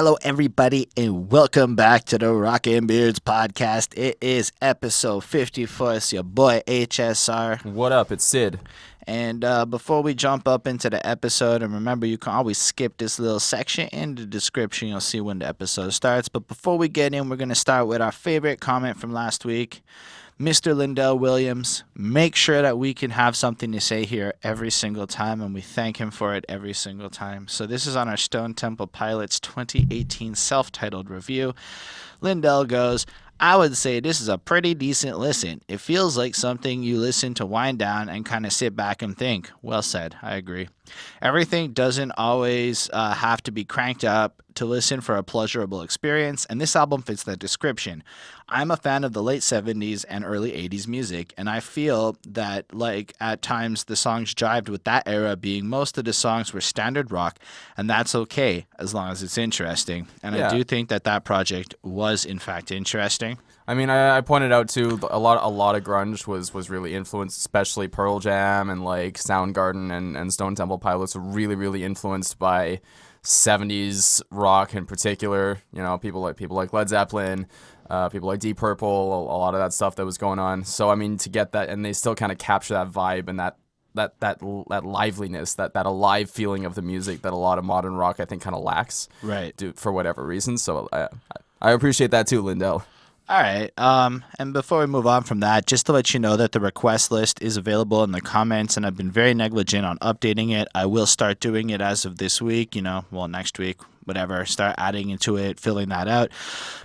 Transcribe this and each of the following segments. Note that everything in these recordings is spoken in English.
Hello, everybody, and welcome back to the Rockin' Beards podcast. It is episode 54. It's your boy HSR. What up? It's Syd. And before we jump up into the episode, and remember, you can always skip this little section in the description. You'll see when the episode starts. But before we get in, we're going to start with our favorite comment from last week. Mr. Lindell Williams, make sure that we can have something to say here every single time, and we thank him for it every single time. So this is on our Stone Temple Pilots 2018 self-titled review. Lindell goes, I would say this is a pretty decent listen. It feels like something you listen to wind down and kind of sit back and think. Well said. I agree. Everything doesn't always have to be cranked up to listen for a pleasurable experience, and this album fits that description. I'm a fan of the late 70s and early 80s music, and I feel that, like, at times the songs jived with that era, being most of the songs were standard rock, and that's okay as long as it's interesting. And I do think that project was, in fact, interesting. I mean, I pointed out too, a lot of grunge was really influenced, especially Pearl Jam and like Soundgarden and Stone Temple Pilots were really influenced by 70s rock in particular. You know, people like Led Zeppelin, people like Deep Purple, a lot of that stuff that was going on. So I mean, to get that, and they still kind of capture that vibe and that liveliness, that alive feeling of the music that a lot of modern rock I think kind of lacks, right? For whatever reason. So I appreciate that too, Lindell. All right, and before we move on from that, just to let you know that the request list is available in the comments, and I've been very negligent on updating it. I will start doing it as of this week, next week, whatever, start adding into it, filling that out,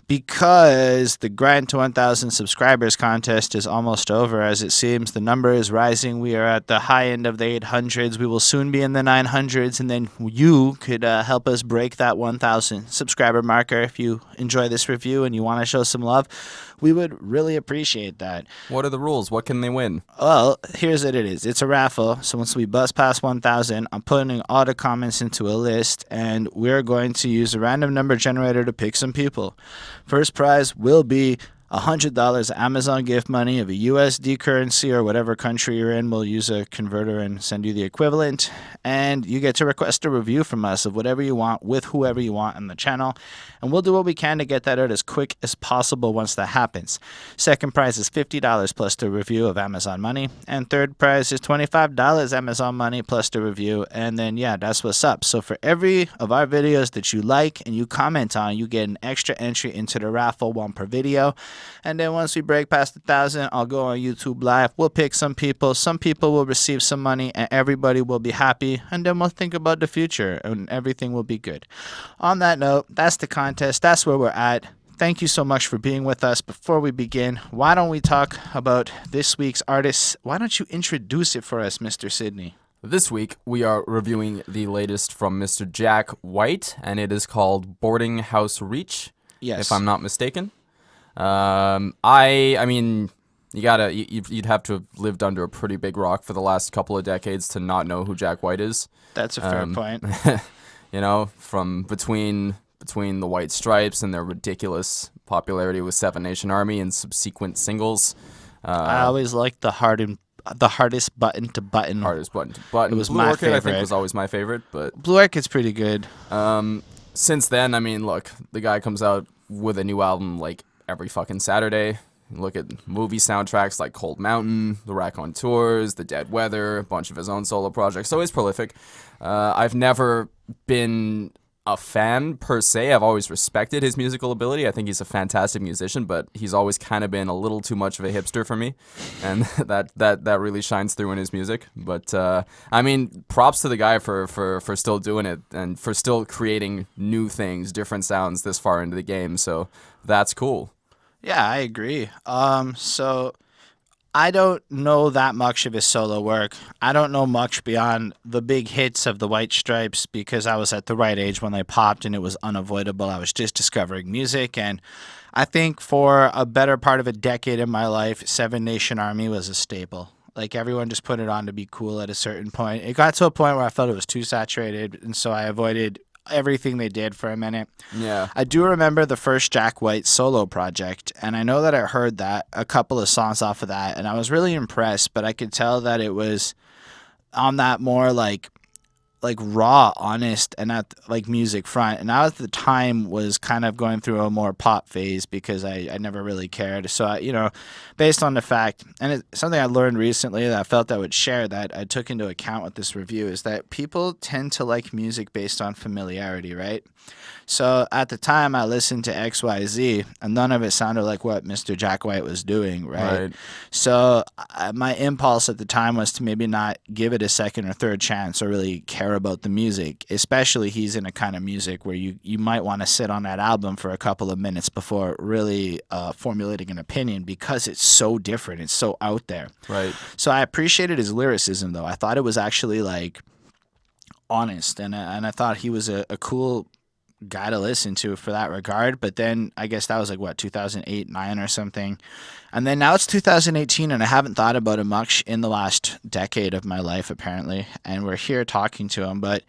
because the grind to 1,000 subscribers contest is almost over. As it seems, the number is rising. We are at the high end of the 800s. We will soon be in the 900s, and then you could help us break that 1,000 subscriber marker. If you enjoy this review and you want to show some love, we would really appreciate that. What are the rules? What can they win? Well, here's what it is. It's a raffle. So once we bust past 1,000, I'm putting all the comments into a list, and we're going to use a random number generator to pick some people. First prize will be $100 Amazon gift money of a USD currency or whatever country you're in. We'll use a converter and send you the equivalent. And you get to request a review from us of whatever you want with whoever you want on the channel. And we'll do what we can to get that out as quick as possible once that happens. Second prize is $50 plus the review of Amazon money. And third prize is $25 Amazon money plus the review. And then, that's what's up. So for every of our videos that you like and you comment on, you get an extra entry into the raffle, one per video. And then once we break past 1,000, I'll go on YouTube Live. We'll pick some people. Some people will receive some money, and everybody will be happy. And then we'll think about the future, and everything will be good. On that note, that's the contest. That's where we're at. Thank you so much for being with us. Before we begin, why don't we talk about this week's artist? Why don't you introduce it for us, Mr. Sydney? This week, we are reviewing the latest from Mr. Jack White, and it is called Boarding House Reach, if I'm not mistaken. I mean, you'd have to have lived under a pretty big rock for the last couple of decades to not know who Jack White is. That's a fair point. From between the White Stripes and their ridiculous popularity with Seven Nation Army and subsequent singles. I always liked the hardest button to button. Hardest button to button. It was Blue my Orchid, favorite. I think, was always my favorite, but Blue Orchid's pretty good. Since then, I mean, look, the guy comes out with a new album like every fucking Saturday. Look at movie soundtracks like Cold Mountain, The Raconteurs, The Dead Weather, a bunch of his own solo projects. So he's prolific. I've never been a fan per se. I've always respected his musical ability. I think he's a fantastic musician, but he's always kind of been a little too much of a hipster for me, and that really shines through in his music. But I mean, props to the guy for still doing it and for still creating new things, different sounds this far into the game. So that's cool. Yeah, I agree. So I don't know that much of his solo work. I don't know much beyond the big hits of the White Stripes because I was at the right age when they popped and it was unavoidable. I was just discovering music, and I think for a better part of a decade in my life, Seven Nation Army was a staple. Like, everyone just put it on to be cool at a certain point. It got to a point where I felt it was too saturated, and so I avoided everything they did for a minute. Yeah. I do remember the first Jack White solo project, and I know that I heard that a couple of songs off of that, and I was really impressed, but I could tell that it was on that more like like raw, honest, and at like music front. And I at the time was kind of going through a more pop phase because I never really cared. So based on the fact, and it's something I learned recently that I felt I would share that I took into account with this review, is that people tend to like music based on familiarity, right? So at the time I listened to XYZ and none of it sounded like what Mr. Jack White was doing, right? So my impulse at the time was to maybe not give it a second or third chance or really care about the music, especially he's in a kind of music where you might want to sit on that album for a couple of minutes before really formulating an opinion because it's so different, it's so out there. Right. So I appreciated his lyricism though. I thought it was actually like honest, and I thought he was a cool guy to listen to for that regard. But then I guess that was like what, 2008, 9 or something, and then now it's 2018 and I haven't thought about it much in the last decade of my life apparently, and we're here talking to him. But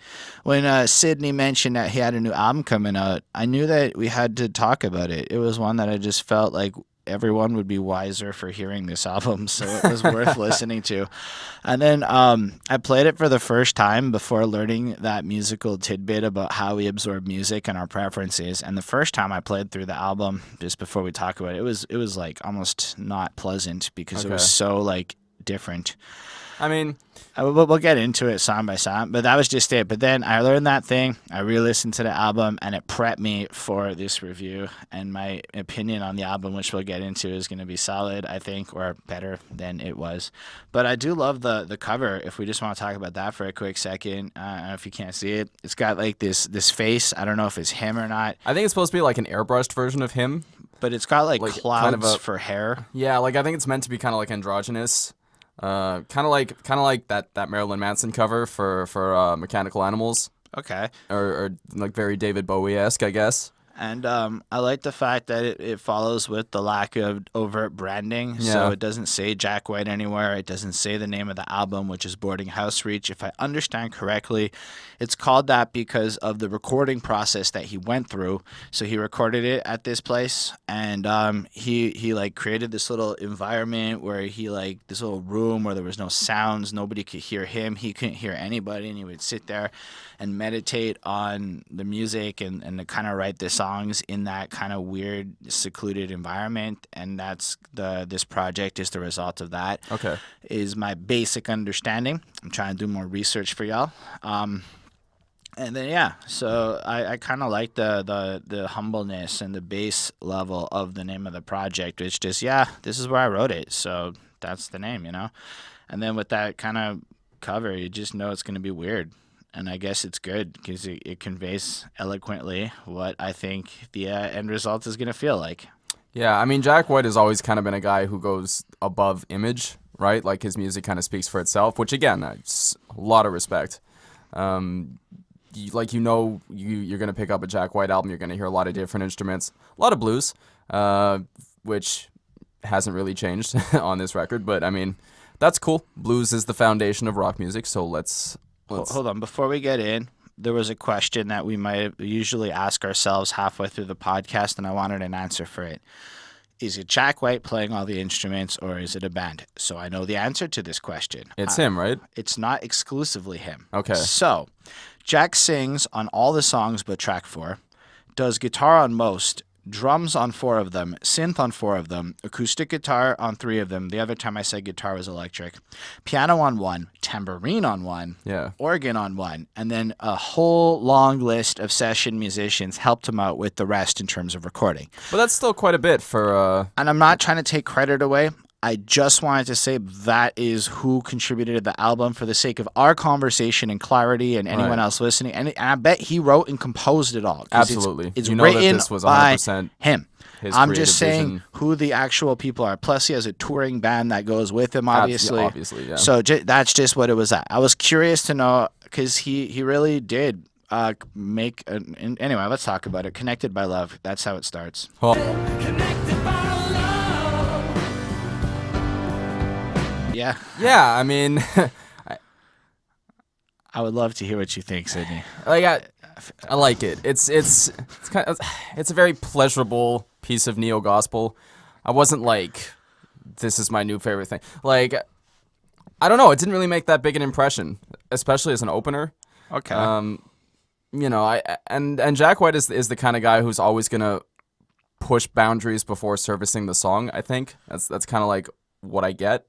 when Sydney mentioned that he had a new album coming out, I knew that we had to talk about it. It was one that I just felt like everyone would be wiser for hearing this album, so it was worth listening to. And then I played it for the first time before learning that musical tidbit about how we absorb music and our preferences. And the first time I played through the album, just before we talk about it, it was like almost not pleasant because it was so like different. I mean, we'll get into it song by song, but that was just it. But then I learned that thing, I re-listened to the album, and it prepped me for this review. And my opinion on the album, which we'll get into, is going to be solid, I think, or better than it was. But I do love the cover, if we just want to talk about that for a quick second. I don't know if you can't see it. It's got like this face. I don't know if it's him or not. I think it's supposed to be like an airbrushed version of him. But it's got like clouds for hair. Yeah, like I think it's meant to be kind of like androgynous. Kind of like that Marilyn Manson cover for Mechanical Animals. Okay. Or like very David Bowie-esque, I guess. And I like the fact that it follows with the lack of overt branding. Yeah. So it doesn't say Jack White anywhere. It doesn't say the name of the album, which is Boarding House Reach. If I understand correctly, it's called that because of the recording process that he went through. So he recorded it at this place, and he like created this little environment where he like this little room where there was no sounds. Nobody could hear him. He couldn't hear anybody, and he would sit there and meditate on the music and to kind of write the songs in that kind of weird, secluded environment. And that's this project is the result of that. Okay. Is my basic understanding. I'm trying to do more research for y'all. And then, yeah, so I kind of like the humbleness and the base level of the name of the project, which just, this is where I wrote it. So that's the name, And then with that kind of cover, you just know it's going to be weird. And I guess it's good because it conveys eloquently what I think the end result is going to feel like. Yeah, I mean, Jack White has always kind of been a guy who goes above image, right? Like his music kind of speaks for itself, which again, it's a lot of respect. You're going to pick up a Jack White album, you're going to hear a lot of different instruments, a lot of blues, which hasn't really changed on this record, but I mean, that's cool. Blues is the foundation of rock music, so let's Hold on. Before we get in, there was a question that we might usually ask ourselves halfway through the podcast, and I wanted an answer for it. Is it Jack White playing all the instruments, or is it a band? So I know the answer to this question. It's him, right? It's not exclusively him. Okay. So Jack sings on all the songs but track 4, does guitar on most, drums on 4 of them, synth on 4 of them, acoustic guitar on 3 of them. The other time I said guitar was electric. Piano on 1, tambourine on 1, organ on 1, and then a whole long list of session musicians helped him out with the rest in terms of recording. But that's still quite a bit for... And I'm not trying to take credit away. I just wanted to say that is who contributed to the album for the sake of our conversation and clarity and anyone else listening. And I bet he wrote and composed it all. Absolutely. It's you know written that this was 100% by him. I'm just saying vision. Who the actual people are. Plus, he has a touring band that goes with him, obviously. Obviously, yeah. So that's just what it was at. I was curious to know because he really did make an... Anyway, let's talk about it. Connected by Love. That's how it starts. Oh. Connected by love. Yeah. Yeah, I mean... I would love to hear what you think, Sydney. Like I like it. It's kind of, it's a very pleasurable piece of neo gospel. I wasn't like, this is my new favorite thing. Like, I don't know. It didn't really make that big an impression, especially as an opener. Okay. You know, and Jack White is the kind of guy who's always gonna push boundaries before servicing the song. I think that's kind of like what I get.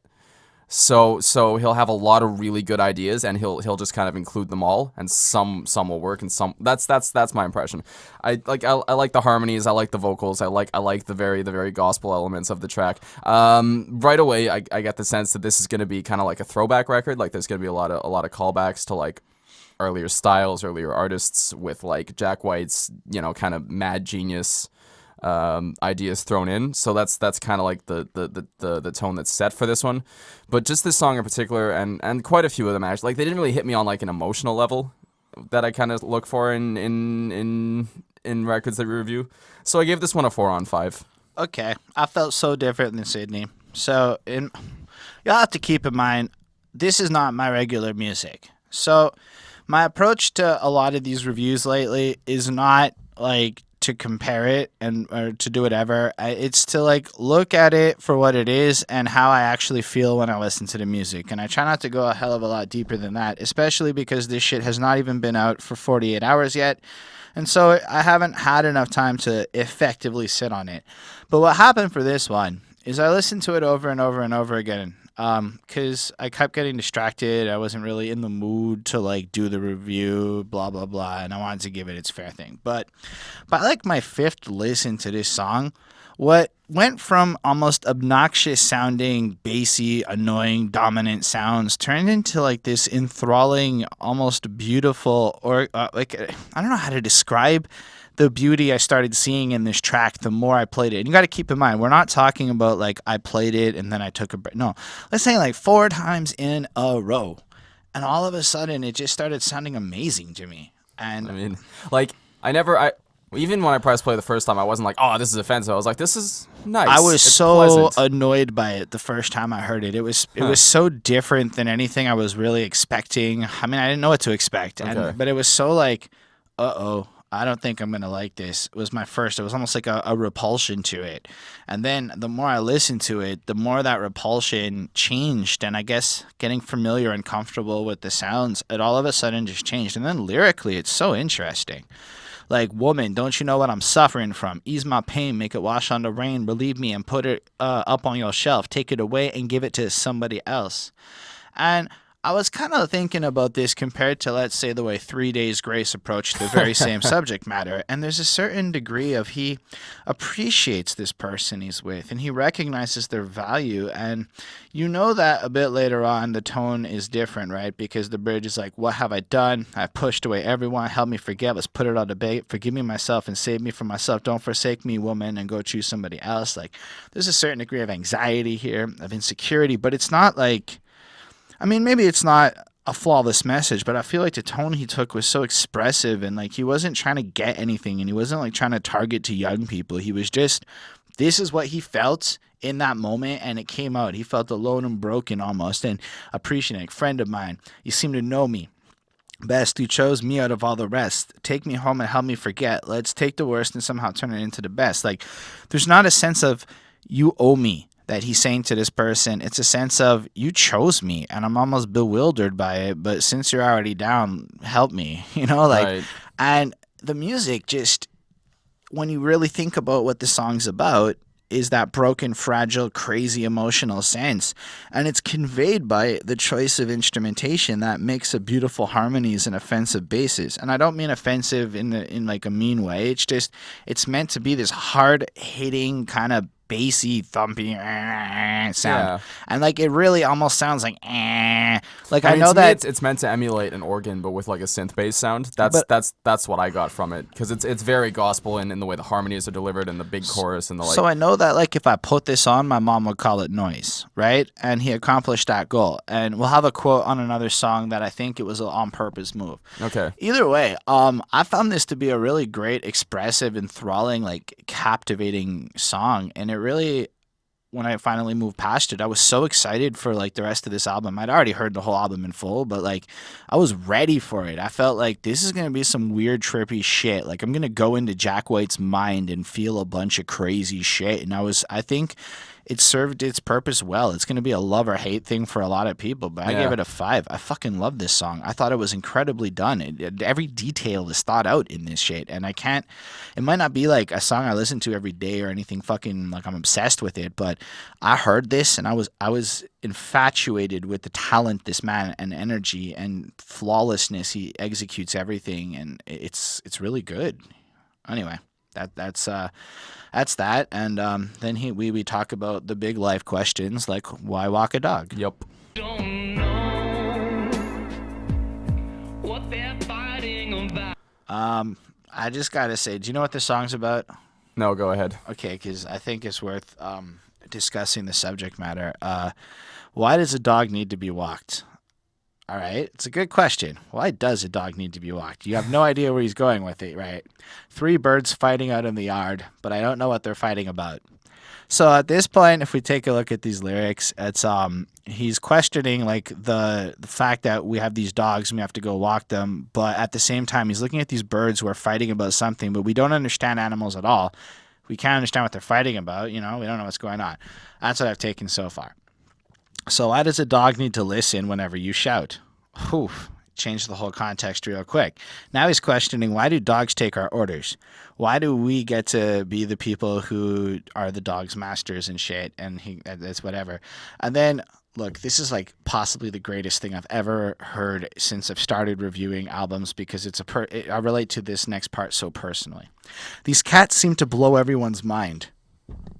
So he'll have a lot of really good ideas, and he'll just kind of include them all, and some will work, and some that's my impression. I like the harmonies, I like the vocals, I like the very gospel elements of the track. Right away, I get the sense that this is going to be kind of like a throwback record. Like there's going to be a lot of callbacks to like earlier styles, earlier artists, with like Jack White's, you know, kind of mad genius ideas thrown in. So that's kind of like the tone that's set for this one. But just this song in particular, and quite a few of them actually, like they didn't really hit me on like an emotional level that I kind of look for in records that we review. So I gave this one a 4 on 5. Okay, I felt so different than Sydney. So you'll have to keep in mind, this is not my regular music. So my approach to a lot of these reviews lately is not like to compare it or to do whatever. It's to like look at it for what it is and how I actually feel when I listen to the music. And I try not to go a hell of a lot deeper than that, especially because this shit has not even been out for 48 hours yet. And so I haven't had enough time to effectively sit on it. But what happened for this one is I listened to it over and over and over again. Because I kept getting distracted. I wasn't really in the mood to like do the review, blah blah blah, and I wanted to give it its fair thing. But by like my 5th listen to this song, what went from almost obnoxious sounding, bassy, annoying, dominant sounds turned into like this enthralling, almost beautiful, or like I don't know how to describe the beauty I started seeing in this track the more I played it. And you got to keep in mind, we're not talking about like I played it and then I took a break. No, let's say like 4 times in a row. And all of a sudden it just started sounding amazing to me. And I mean, like even when I pressed play the first time, I wasn't like, oh, this is offensive. I was like, this is nice. I was it's so pleasant. annoyed by it the first time I heard it. It was so different than anything I was really expecting. I mean, I didn't know what to expect. Okay. But it was so like, uh-oh. I don't think I'm going to like this. It was my first. It was almost like a repulsion to it. And then the more I listened to it, the more that repulsion changed. And I guess getting familiar and comfortable with the sounds, it all of a sudden just changed. And then lyrically, it's so interesting. Like, woman, don't you know what I'm suffering from? Ease my pain, make it wash on the rain, relieve me and put it up on your shelf. Take it away and give it to somebody else. And I was kind of thinking about this compared to, let's say, the way 3 Days Grace approached the very same subject matter. And there's a certain degree of he appreciates this person he's with and he recognizes their value. And you know that a bit later on, the tone is different, right? Because the bridge is like, what have I done? I pushed away everyone. Help me forget. Let's put it on debate. Forgive me myself and save me from myself. Don't forsake me, woman, and go choose somebody else. Like, there's a certain degree of anxiety here, of insecurity, but it's not like, I mean, maybe it's not a flawless message, but I feel like the tone he took was so expressive and like he wasn't trying to get anything and he wasn't like trying to target to young people. He was just, this is what he felt in that moment and it came out. He felt alone and broken almost and appreciating. Friend of mine, you seem to know me best. You chose me out of all the rest. Take me home and help me forget. Let's take the worst and somehow turn it into the best. Like, there's not a sense of you owe me that he's saying to this person. It's a sense of you chose me and I'm almost bewildered by it, but since you're already down, help me, you know, like, Right. And the music just, when you really think about what the song's about, is that broken, fragile, crazy emotional sense. And it's conveyed by the choice of instrumentation that makes a beautiful harmonies and offensive basses. And I don't mean offensive in like a mean way. It's just, it's meant to be this hard hitting kind of bassy, thumpy sound. Yeah. And like it really almost sounds like like I mean, know to me, that it's meant to emulate an organ, but with like a synth bass sound. That's what I got from it, because it's very gospel in the way the harmonies are delivered and the big chorus and the like. So I know that like if I put this on, my mom would call it noise, right? And he accomplished that goal. And we'll have a quote on another song that I think it was an on-purpose move. Okay. Either way, I found this to be a really great, expressive, enthralling, like captivating song, and it really, when I finally moved past it, I was so excited for like the rest of this album. I'd already heard the whole album in full, but like I was ready for it. I felt like this is going to be some weird trippy shit. Like I'm going to go into Jack White's mind and feel a bunch of crazy shit. And I think it served its purpose well. It's going to be a love or hate thing for a lot of people, but I Yeah. gave it a 5. I fucking love this song. I thought it was incredibly done. Every detail is thought out in this shit, and it might not be like a song I listen to every day or anything fucking like I'm obsessed with it, but I heard this and I was infatuated with the talent this man and energy and flawlessness. He executes everything, and it's really good. Anyway, that's that, and then we talk about the big life questions like why walk a dog. Yep. Don't know what they're fighting about. I just gotta say, do you know what this song's about? No, go ahead. Okay, because I think it's worth discussing the subject matter. Why does a dog need to be walked? All right, it's a good question. Why does a dog need to be walked? You have no idea where he's going with it, right? 3 birds fighting out in the yard, but I don't know what they're fighting about. So at this point, if we take a look at these lyrics, it's he's questioning like the fact that we have these dogs and we have to go walk them, but at the same time, he's looking at these birds who are fighting about something, but we don't understand animals at all. We can't understand what they're fighting about. We don't know what's going on. That's what I've taken so far. So why does a dog need to listen whenever you shout? Whew, changed the whole context real quick. Now he's questioning, why do dogs take our orders? Why do we get to be the people who are the dog's masters and shit? And that's whatever. And then, look, this is like possibly the greatest thing I've ever heard since I've started reviewing albums, because I relate to this next part so personally. These cats seem to blow everyone's mind.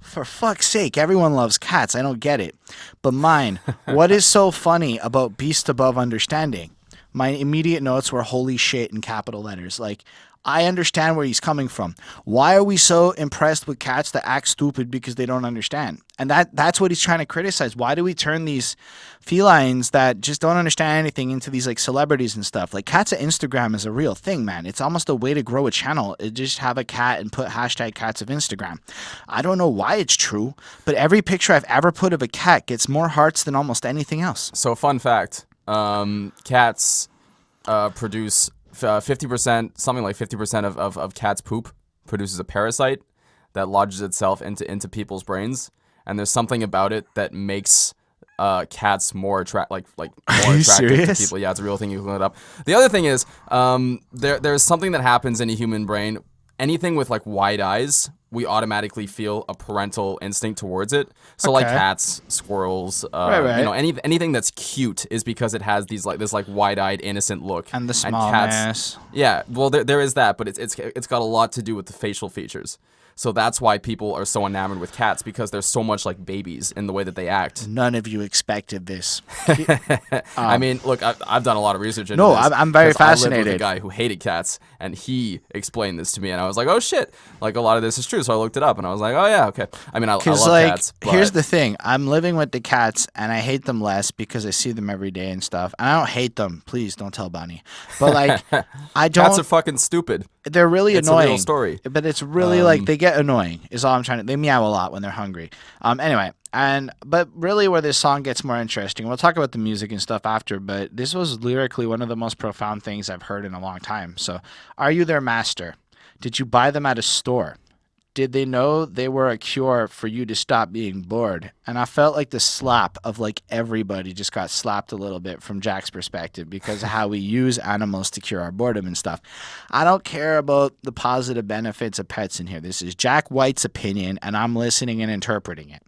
For fuck's sake, everyone loves cats. I don't get it. But mine, what is so funny about Beast Above Understanding? My immediate notes were holy shit in capital letters. Like, I understand where he's coming from. Why are we so impressed with cats that act stupid because they don't understand? And that's what he's trying to criticize. Why do we turn these felines that just don't understand anything into these like celebrities and stuff? Like, cats at Instagram is a real thing, man. It's almost a way to grow a channel. Just have a cat and put hashtag cats of Instagram. I don't know why it's true, but every picture I've ever put of a cat gets more hearts than almost anything else. So fun fact, cats produce 50%, something like 50% of cats' poop produces a parasite that lodges itself into people's brains, and there's something about it that makes cats more more attractive serious? to people. Yeah, it's a real thing. You can look it up. The other thing is, there's something that happens in a human brain. Anything with like wide eyes, we automatically feel a parental instinct towards it. So like cats, squirrels, right. anything that's cute is because it has this wide-eyed innocent look. And the cats, smallness. yeah, well there is that, but it's got a lot to do with the facial features. So that's why people are so enamored with cats, because they're so much like babies in the way that they act. None of you expected this. I mean, look, I've done a lot of research into No, this. I'm very 'cause I lived fascinated. with a guy who hated cats, and he explained this to me, and I was like, oh shit, like a lot of this is true. So I looked it up, and I was like, oh yeah, okay. I mean, I love cats. But here's the thing. I'm living with the cats, and I hate them less because I see them every day and stuff. And I don't hate them. Please don't tell Bonnie. But like, I don't. Cats are fucking stupid. They're really It's annoying. a real story. But it's really like they get annoying is all I'm trying to. They meow a lot when they're hungry. Anyway, but really where this song gets more interesting, we'll talk about the music and stuff after, but this was lyrically one of the most profound things I've heard in a long time. So, are you their master? Did you buy them at a store? Did they know they were a cure for you to stop being bored? And I felt like the slap of like everybody just got slapped a little bit from Jack's perspective because of how we use animals to cure our boredom and stuff. I don't care about the positive benefits of pets in here. This is Jack White's opinion, and I'm listening and interpreting it.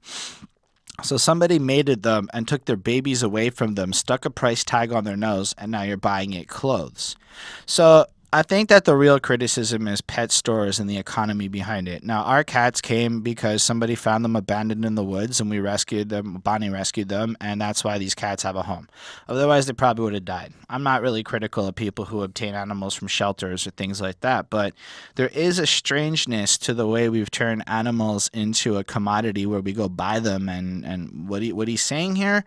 So somebody mated them and took their babies away from them, stuck a price tag on their nose, and now you're buying it clothes. So I think that the real criticism is pet stores and the economy behind it. Now, our cats came because somebody found them abandoned in the woods, and we rescued them. Bonnie rescued them, and that's why these cats have a home. Otherwise, they probably would have died. I'm not really critical of people who obtain animals from shelters or things like that, but there is a strangeness to the way we've turned animals into a commodity where we go buy them. And what he's saying here,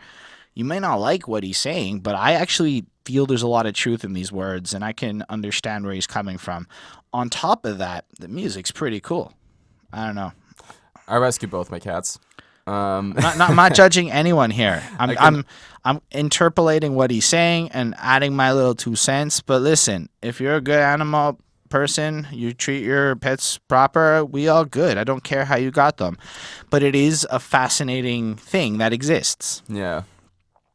you may not like what he's saying, but I actually feel there's a lot of truth in these words, and I can understand where he's coming from. On top of that, the music's pretty cool. I don't know. I rescue both my cats. I'm not judging anyone here. I'm interpolating what he's saying and adding my little 2 cents. But listen, if you're a good animal person, you treat your pets proper, we all good. I don't care how you got them. But it is a fascinating thing that exists. Yeah.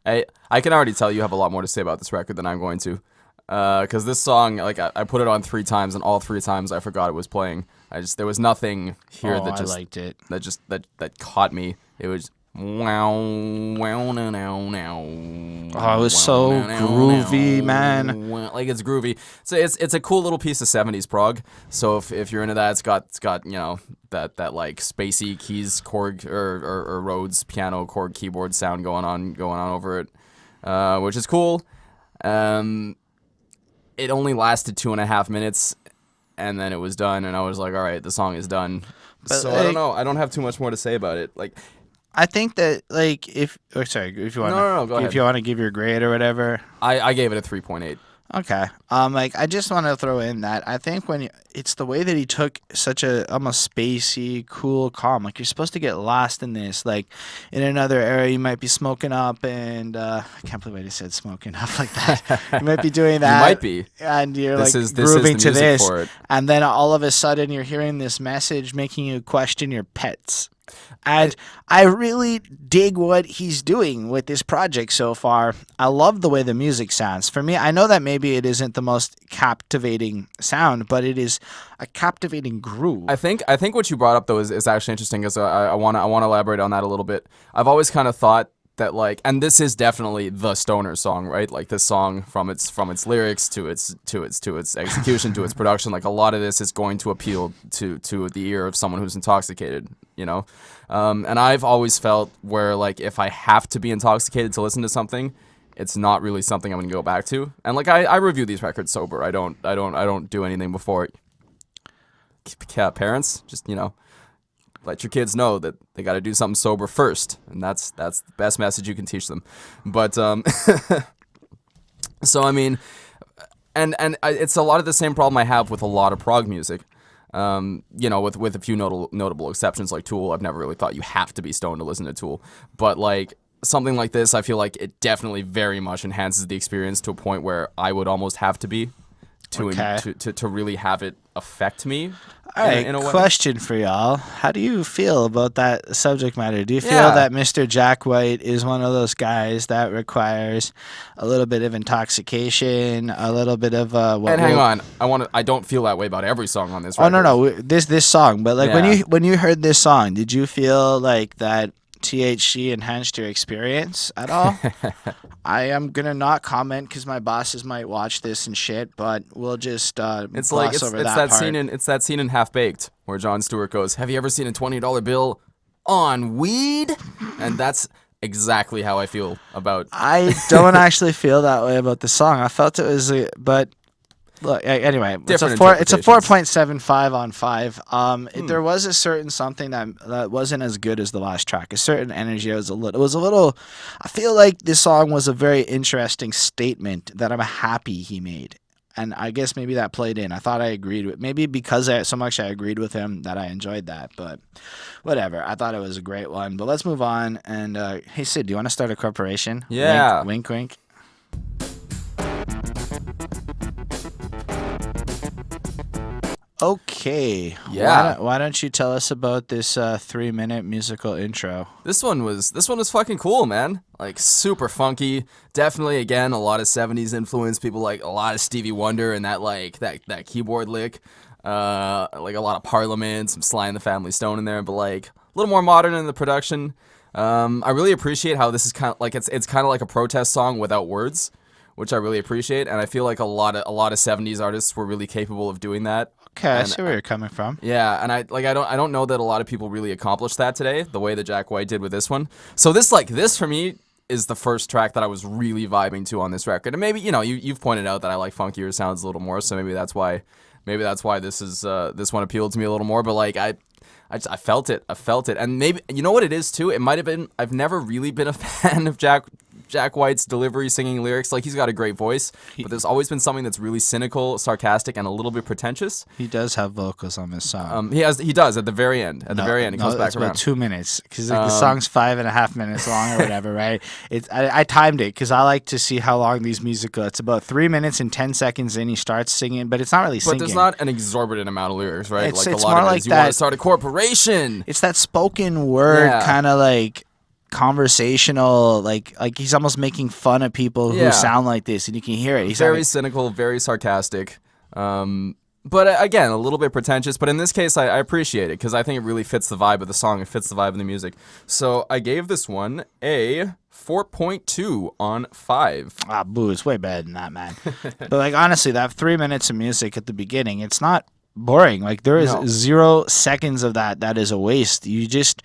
I can already tell you have a lot more to say about this record than I'm going to. Because this song, like, I put it on 3 times, and all 3 times I forgot it was playing. There was nothing here that just... I liked it. That caught me. It was... Wow, wow, no, no, no. Oh, it was so groovy, man. Like, it's groovy. So it's a cool little piece of 70s prog. So if you're into that, it's got you know that like spacey keys, Korg or Rhodes piano Korg keyboard sound going on over it, which is cool. It only lasted 2.5 minutes, and then it was done, and I was like, all right, the song is done. But, so like, I don't know. I don't have too much more to say about it. Like, I think that, like, if you want No, go ahead. if you want to give your grade or whatever. I gave it a 3.8. Okay. Like, I just want to throw in that I think it's the way that he took such a almost spacey, cool, calm. Like, you're supposed to get lost in this. Like, in another area, you might be smoking up, and I can't believe I just said smoking up like that. You might be doing that. You might be. And you're This like is grooving the to music this, for it. and then all of a sudden you're hearing this message making you question your pets. And I really dig what he's doing with this project so far. I love the way the music sounds. For me, I know that maybe it isn't the most captivating sound, but it is a captivating groove. I think what you brought up though is actually interesting, because I want to elaborate on that a little bit. I've always kind of thought that, like, and this is definitely the stoner song, right? Like, this song, from its lyrics to its execution to its production, like, a lot of this is going to appeal to the ear of someone who's intoxicated, you know. And I've always felt where, like, if I have to be intoxicated to listen to something, it's not really something I'm gonna go back to. And, like, I review these records sober. I don't do anything before. Parents, just, you know, let your kids know that they got to do something sober first, and that's the best message you can teach them. But so I mean, and it's a lot of the same problem I have with a lot of prog music. You know, with a few notable exceptions, like Tool. I've never really thought you have to be stoned to listen to Tool, but like something like this, I feel like it definitely very much enhances the experience to a point where I would almost have to be to really have it affect me. All right, in a way. question for y'all. How do you feel about that subject matter? Do you feel that Mr. Jack White is one of those guys that requires a little bit of intoxication, a little bit of hang on, I don't feel that way about every song on this record. Oh no, this song, but like Yeah. when you heard this song, did you feel like that THC enhanced your experience at all? I am gonna not comment because my bosses might watch this and shit, but we'll just It's like gloss over it's that part. that scene in Half Baked where Jon Stewart goes, "Have you ever seen a $20 bill on weed?" And that's exactly how I feel about. I don't actually feel that way about the song. I felt it was, but look. Anyway, it's a 4.75 on 5. There was a certain something that wasn't as good as the last track. A certain energy. It was a little. I feel like this song was a very interesting statement that I'm happy he made. And I guess maybe that played in. I thought I agreed with, maybe because so much I agreed with him that I enjoyed that. But whatever. I thought it was a great one. But let's move on. And hey, Syd, do you want to start a corporation? Yeah. Wink, wink. Okay. Yeah. Why don't you tell us about this 3-minute musical intro? This one was fucking cool, man. Like, super funky. Definitely, again, a lot of 70s influence. People like a lot of Stevie Wonder and that keyboard lick. Like a lot of Parliament, some Sly and the Family Stone in there, but like a little more modern in the production. I really appreciate how this is kind of like it's kind of like a protest song without words, which I really appreciate, and I feel like a lot of 70s artists were really capable of doing that. Okay, I see where you're coming from. Yeah, and I don't know that a lot of people really accomplished that today, the way that Jack White did with this one. So this for me is the first track that I was really vibing to on this record. And maybe, you know, you've pointed out that I like funkier sounds a little more, so maybe that's why this one appealed to me a little more, but like I felt it. And maybe, you know what it is too? It might have been, I've never really been a fan of Jack Jack White's delivery, singing lyrics, like, he's got a great voice, but there's always been something that's really cynical, sarcastic, and a little bit pretentious. He does have vocals on this song. He does at the very end. At the very end, he comes back it's around. about 2 minutes because the song's 5.5 minutes long or whatever, right? I timed it because I like to see how long these music go. It's about 3 minutes and 10 seconds in. He starts singing, but it's not really singing. But there's not an exorbitant amount of lyrics, right? It's a more lot of it like is, you want that- to start a corporation. It's that spoken word Yeah. kind of like conversational, like he's almost making fun of people who sound like this, and you can hear it. He's Very cynical, very sarcastic. But again, a little bit pretentious. But in this case, I appreciate it because I think it really fits the vibe of the song. It fits the vibe of the music. So I gave this one a 4.2 on 5. Ah, boo, it's way better than that, man. But like honestly, that 3 minutes of music at the beginning, it's not boring. Like there is 0 seconds of that is a waste. You just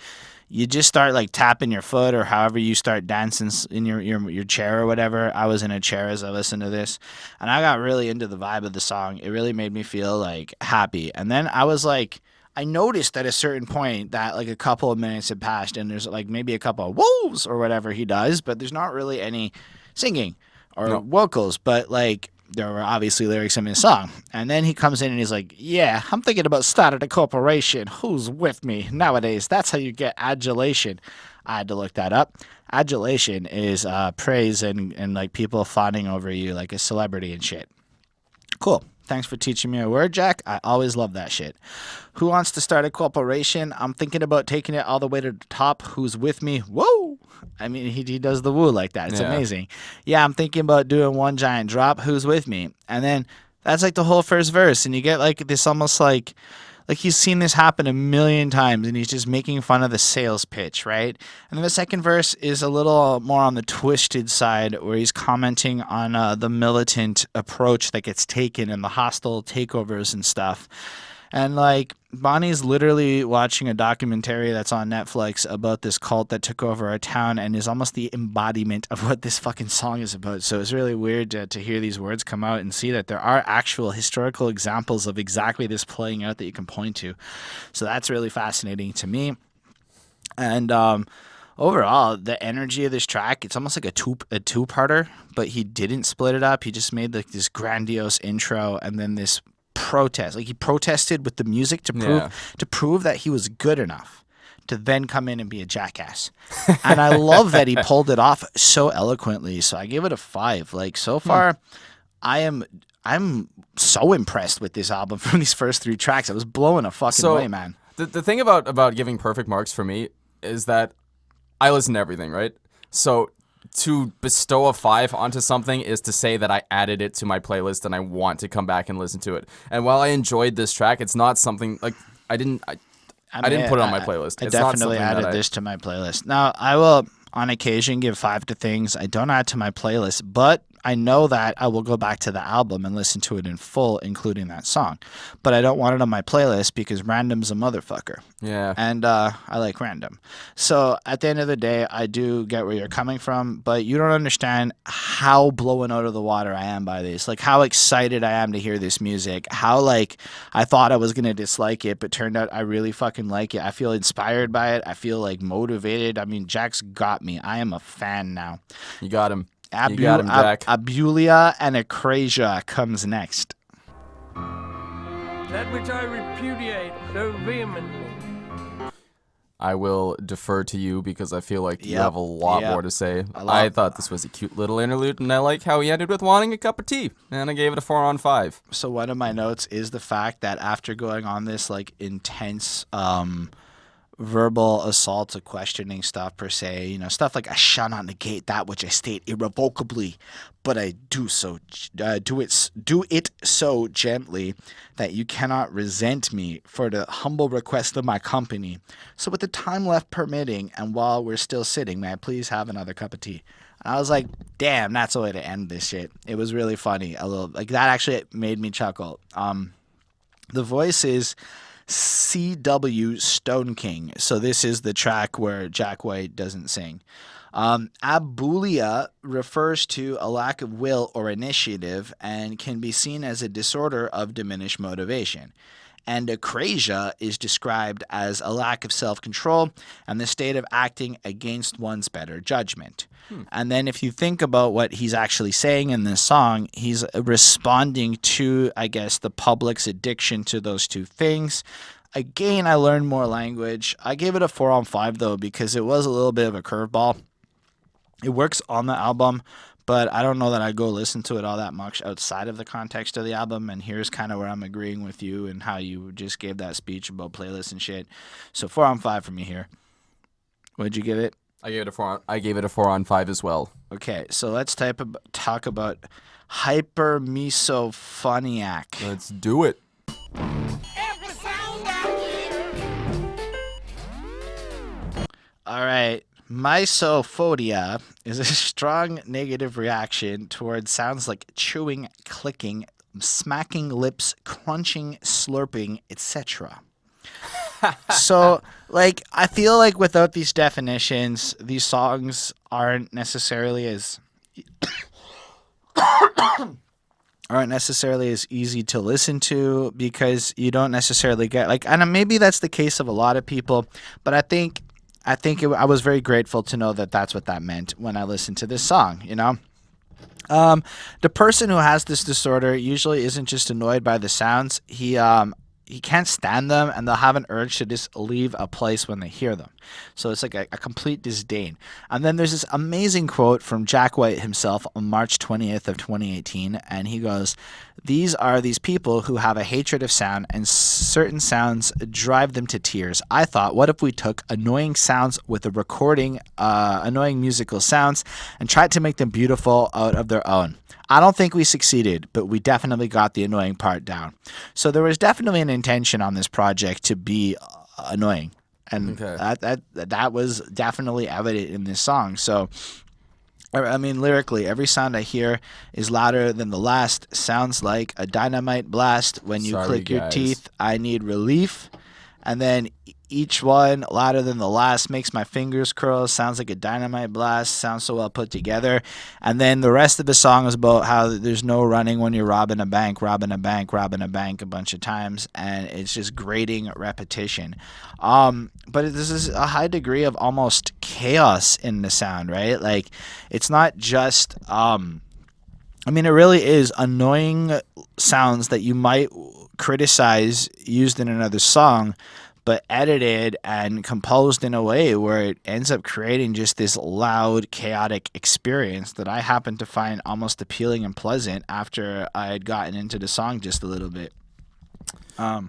start like tapping your foot or however you start dancing in your chair or whatever. I was in a chair as I listened to this, and I got really into the vibe of the song. It really made me feel like happy. And then I noticed at a certain point that like a couple of minutes had passed, and there's like maybe a couple of whoos or whatever he does, but there's not really any singing or vocals. But like there were obviously lyrics in his song. And then he comes in and he's like, yeah, I'm thinking about starting a corporation. Who's with me? Nowadays, that's how you get adulation. I had to look that up. Adulation is praise and like people fawning over you like a celebrity and shit. Cool. Thanks for teaching me a word, Jack. I always love that shit. Who wants to start a corporation? I'm thinking about taking it all the way to the top. Who's with me? Whoa! I mean, he does the woo like that. It's amazing. Yeah, I'm thinking about doing one giant drop. Who's with me? And then that's like the whole first verse. And you get like this almost like he's seen this happen a million times and he's just making fun of the sales pitch, right? And then the second verse is a little more on the twisted side where he's commenting on the militant approach that gets taken and the hostile takeovers and stuff. And like Bonnie's literally watching a documentary that's on Netflix about this cult that took over a town and is almost the embodiment of what this fucking song is about. So it's really weird to hear these words come out and see that there are actual historical examples of exactly this playing out that you can point to. So that's really fascinating to me. And overall, the energy of this track, it's almost like a two-parter, but he didn't split it up. He just made like this grandiose intro and then this protest. Like he protested with the music to prove that he was good enough to then come in and be a jackass. And I love that he pulled it off so eloquently. So I give it a 5. Like so far, I'm so impressed with this album from these first 3 tracks. I was blowing a fucking way, man. The thing about giving perfect marks for me is that I listen to everything, right? So to bestow a 5 onto something is to say that I added it to my playlist and I want to come back and listen to it. And while I enjoyed this track, it's not something like I didn't put it on my playlist. I It's not definitely something added that this to my playlist. Now, I will on occasion give 5 to things I don't add to my playlist, but I know that I will go back to the album and listen to it in full, including that song. But I don't want it on my playlist because random's a motherfucker. Yeah. And I like random. So at the end of the day, I do get where you're coming from, but you don't understand how blown out of the water I am by this. Like how excited I am to hear this music. How like I thought I was going to dislike it, but turned out I really fucking like it. I feel inspired by it. I feel like motivated. I mean, Jack's got me. I am a fan now. You got him. You got him, Jack. Abulia and Akrasia comes next. That which I repudiate so vehemently. I will defer to you because I feel like you have a lot more to say. I thought this was a cute little interlude, and I like how he ended with wanting a cup of tea, and I gave it a 4 on 5. So one of my notes is the fact that after going on this like intense verbal assault of questioning stuff per se, you know, stuff like I shall not negate that which I state irrevocably, but I do it so gently that you cannot resent me for the humble request of my company. So with the time left permitting and while we're still sitting, may I please have another cup of tea? And I was like, damn, that's the way to end this shit. It was really funny. A little like that actually made me chuckle. The voice is C.W. Stone King. So this is the track where Jack White doesn't sing. Abulia refers to a lack of will or initiative and can be seen as a disorder of diminished motivation. and Akrasia is described as a lack of self-control and the state of acting against one's better judgment. And then if you think about what he's actually saying in this song, he's responding to, I guess, the public's addiction to those two things. Again, I learned more language. I gave it a 4 on 5, though, because it was a little bit of a curveball. It works on the album, but I don't know that I'd go listen to it all that much outside of the context of the album. And here's kind of where I'm agreeing with you and how you just gave that speech about playlists and shit. So 4 on 5 for me here. What'd you give it? I gave it a 4 on 5 as well. Okay, so let's talk about Hypermisophoniac. Let's do it. All right. Misophonia is a strong negative reaction towards sounds like chewing, clicking, smacking lips, crunching, slurping, etc. So, like, I feel like without these definitions, these songs aren't necessarily as easy to listen to because you don't necessarily get like, and maybe that's the case of a lot of people, but I think I was very grateful to know that that's what that meant when I listened to this song, you know? The person who has this disorder usually isn't just annoyed by the sounds. He can't stand them, and they'll have an urge to just leave a place when they hear them. So it's like a complete disdain. And then there's this amazing quote from Jack White himself on March 20th of 2018, and he goes, "These are these people who have a hatred of sound, and certain sounds drive them to tears. I thought, what if we took annoying sounds with a recording, annoying musical sounds, and tried to make them beautiful out of their own? I don't think we succeeded, but we definitely got the annoying part down." So there was definitely an intention on this project to be annoying, and that was definitely evident in this song. So, I mean, lyrically, every sound I hear is louder than the last. Sounds like a dynamite blast. When you click your teeth, I need relief. And then each one louder than the last makes my fingers curl. Sounds like a dynamite blast. Sounds so well put together. And then the rest of the song is about how there's no running when you're robbing a bank a bunch of times. And it's just grating repetition. But this is a high degree of almost chaos in the sound, right? Like, it's not just... I mean, it really is annoying sounds that you might criticize used in another song, but edited and composed in a way where it ends up creating just this loud, chaotic experience that I happen to find almost appealing and pleasant after I had gotten into the song just a little bit. So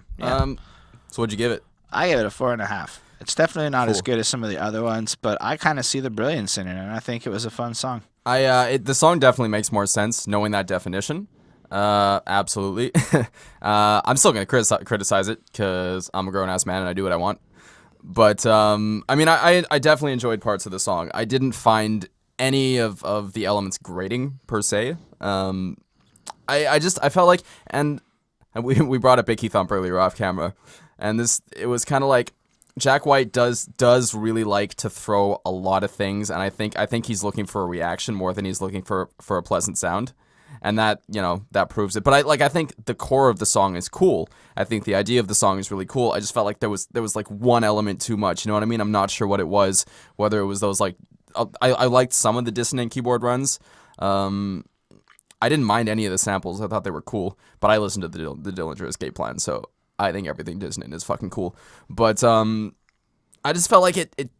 what'd you give it? I gave it a 4.5. It's definitely not as good as some of the other ones, but I kind of see the brilliance in it, and I think it was a fun song. The song definitely makes more sense knowing that definition. Absolutely. I'm still gonna criticize it because I'm a grown-ass man and I do what I want. But I mean, I definitely enjoyed parts of the song. I didn't find any of the elements grating per se. I felt like, and we brought up Big Key Thump earlier off camera, and it was kind of like Jack White does really like to throw a lot of things, and I think he's looking for a reaction more than he's looking for a pleasant sound. And that proves it. But I think the core of the song is cool. I think the idea of the song is really cool. I just felt like there was like one element too much. You know what I mean? I'm not sure what it was. Whether it was those like I liked some of the dissonant keyboard runs. I didn't mind any of the samples. I thought they were cool. But I listened to the Dillinger Escape Plan, so I think everything dissonant is fucking cool. But I just felt like it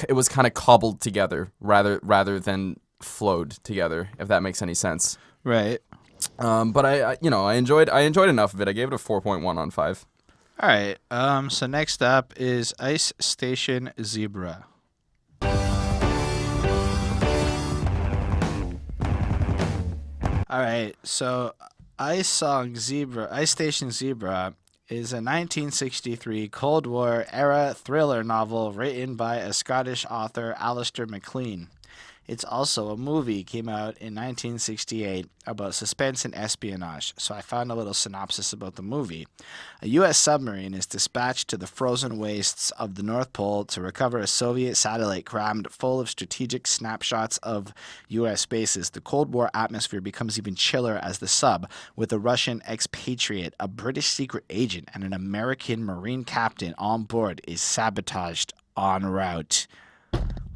was kind of cobbled together rather than flowed together. If that makes any sense. Right. But I enjoyed enough of it. I gave it a 4.1 on 5. All right. So next up is Ice Station Zebra. All right. So Ice Station Zebra is a 1963 Cold War era thriller novel written by a Scottish author, Alistair MacLean. It's also a movie, came out in 1968 about suspense and espionage. So I found a little synopsis about the movie. A U.S. submarine is dispatched to the frozen wastes of the North Pole to recover a Soviet satellite crammed full of strategic snapshots of U.S. bases. The Cold War atmosphere becomes even chiller as the sub, with a Russian expatriate, a British secret agent, and an American Marine captain on board, is sabotaged en route.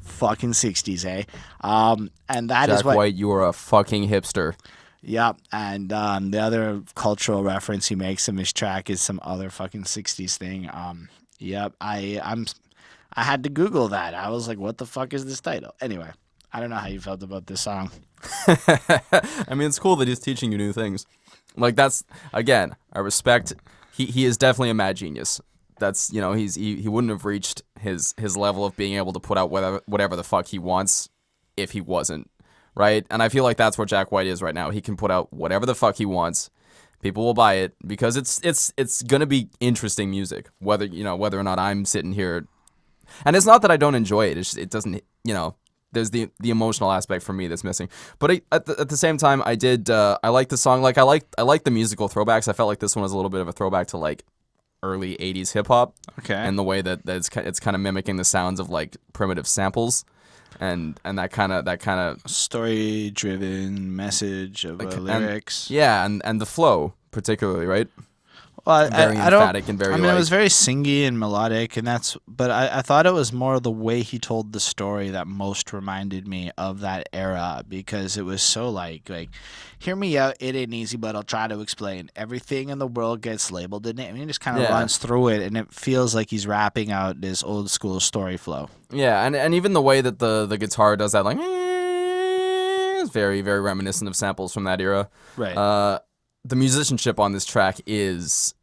Fucking 60s, eh? And that is Jack what. White, you are a fucking hipster. Yep, and the other cultural reference he makes in this track is some other fucking 60s thing. Yep, I had to Google that. I was like, what the fuck is this title? Anyway, I don't know how you felt about this song. I mean, it's cool that he's teaching you new things. Like, that's, again, I respect, he is definitely a mad genius. That's, you know, he wouldn't have reached his level of being able to put out whatever the fuck he wants if he wasn't, right? And I feel like that's where Jack White is right now. He can put out whatever the fuck he wants. People will buy it because it's gonna be interesting music, whether or not I'm sitting here. And it's not that I don't enjoy it. It doesn't, you know. There's the emotional aspect for me that's missing. But at the same time, I like the song. Like I like the musical throwbacks. I felt like this one was a little bit of a throwback to like early 80s hip hop. Okay. And the way that it's kind of mimicking the sounds of like primitive samples, and that kind of Story-driven message of lyrics. And the flow particularly, right? Well, Very emphatic and very. I mean, it was very singy and melodic, and but I thought it was more the way he told the story that most reminded me of that era, because it was so like, hear me out, it ain't easy, but I'll try to explain. Everything in the world gets labeled in it. I mean, he just kind of runs through it, and it feels like he's rapping out this old school story flow. Yeah, and even the way that the guitar does that, like, is very, very reminiscent of samples from that era. Right. The musicianship on this track is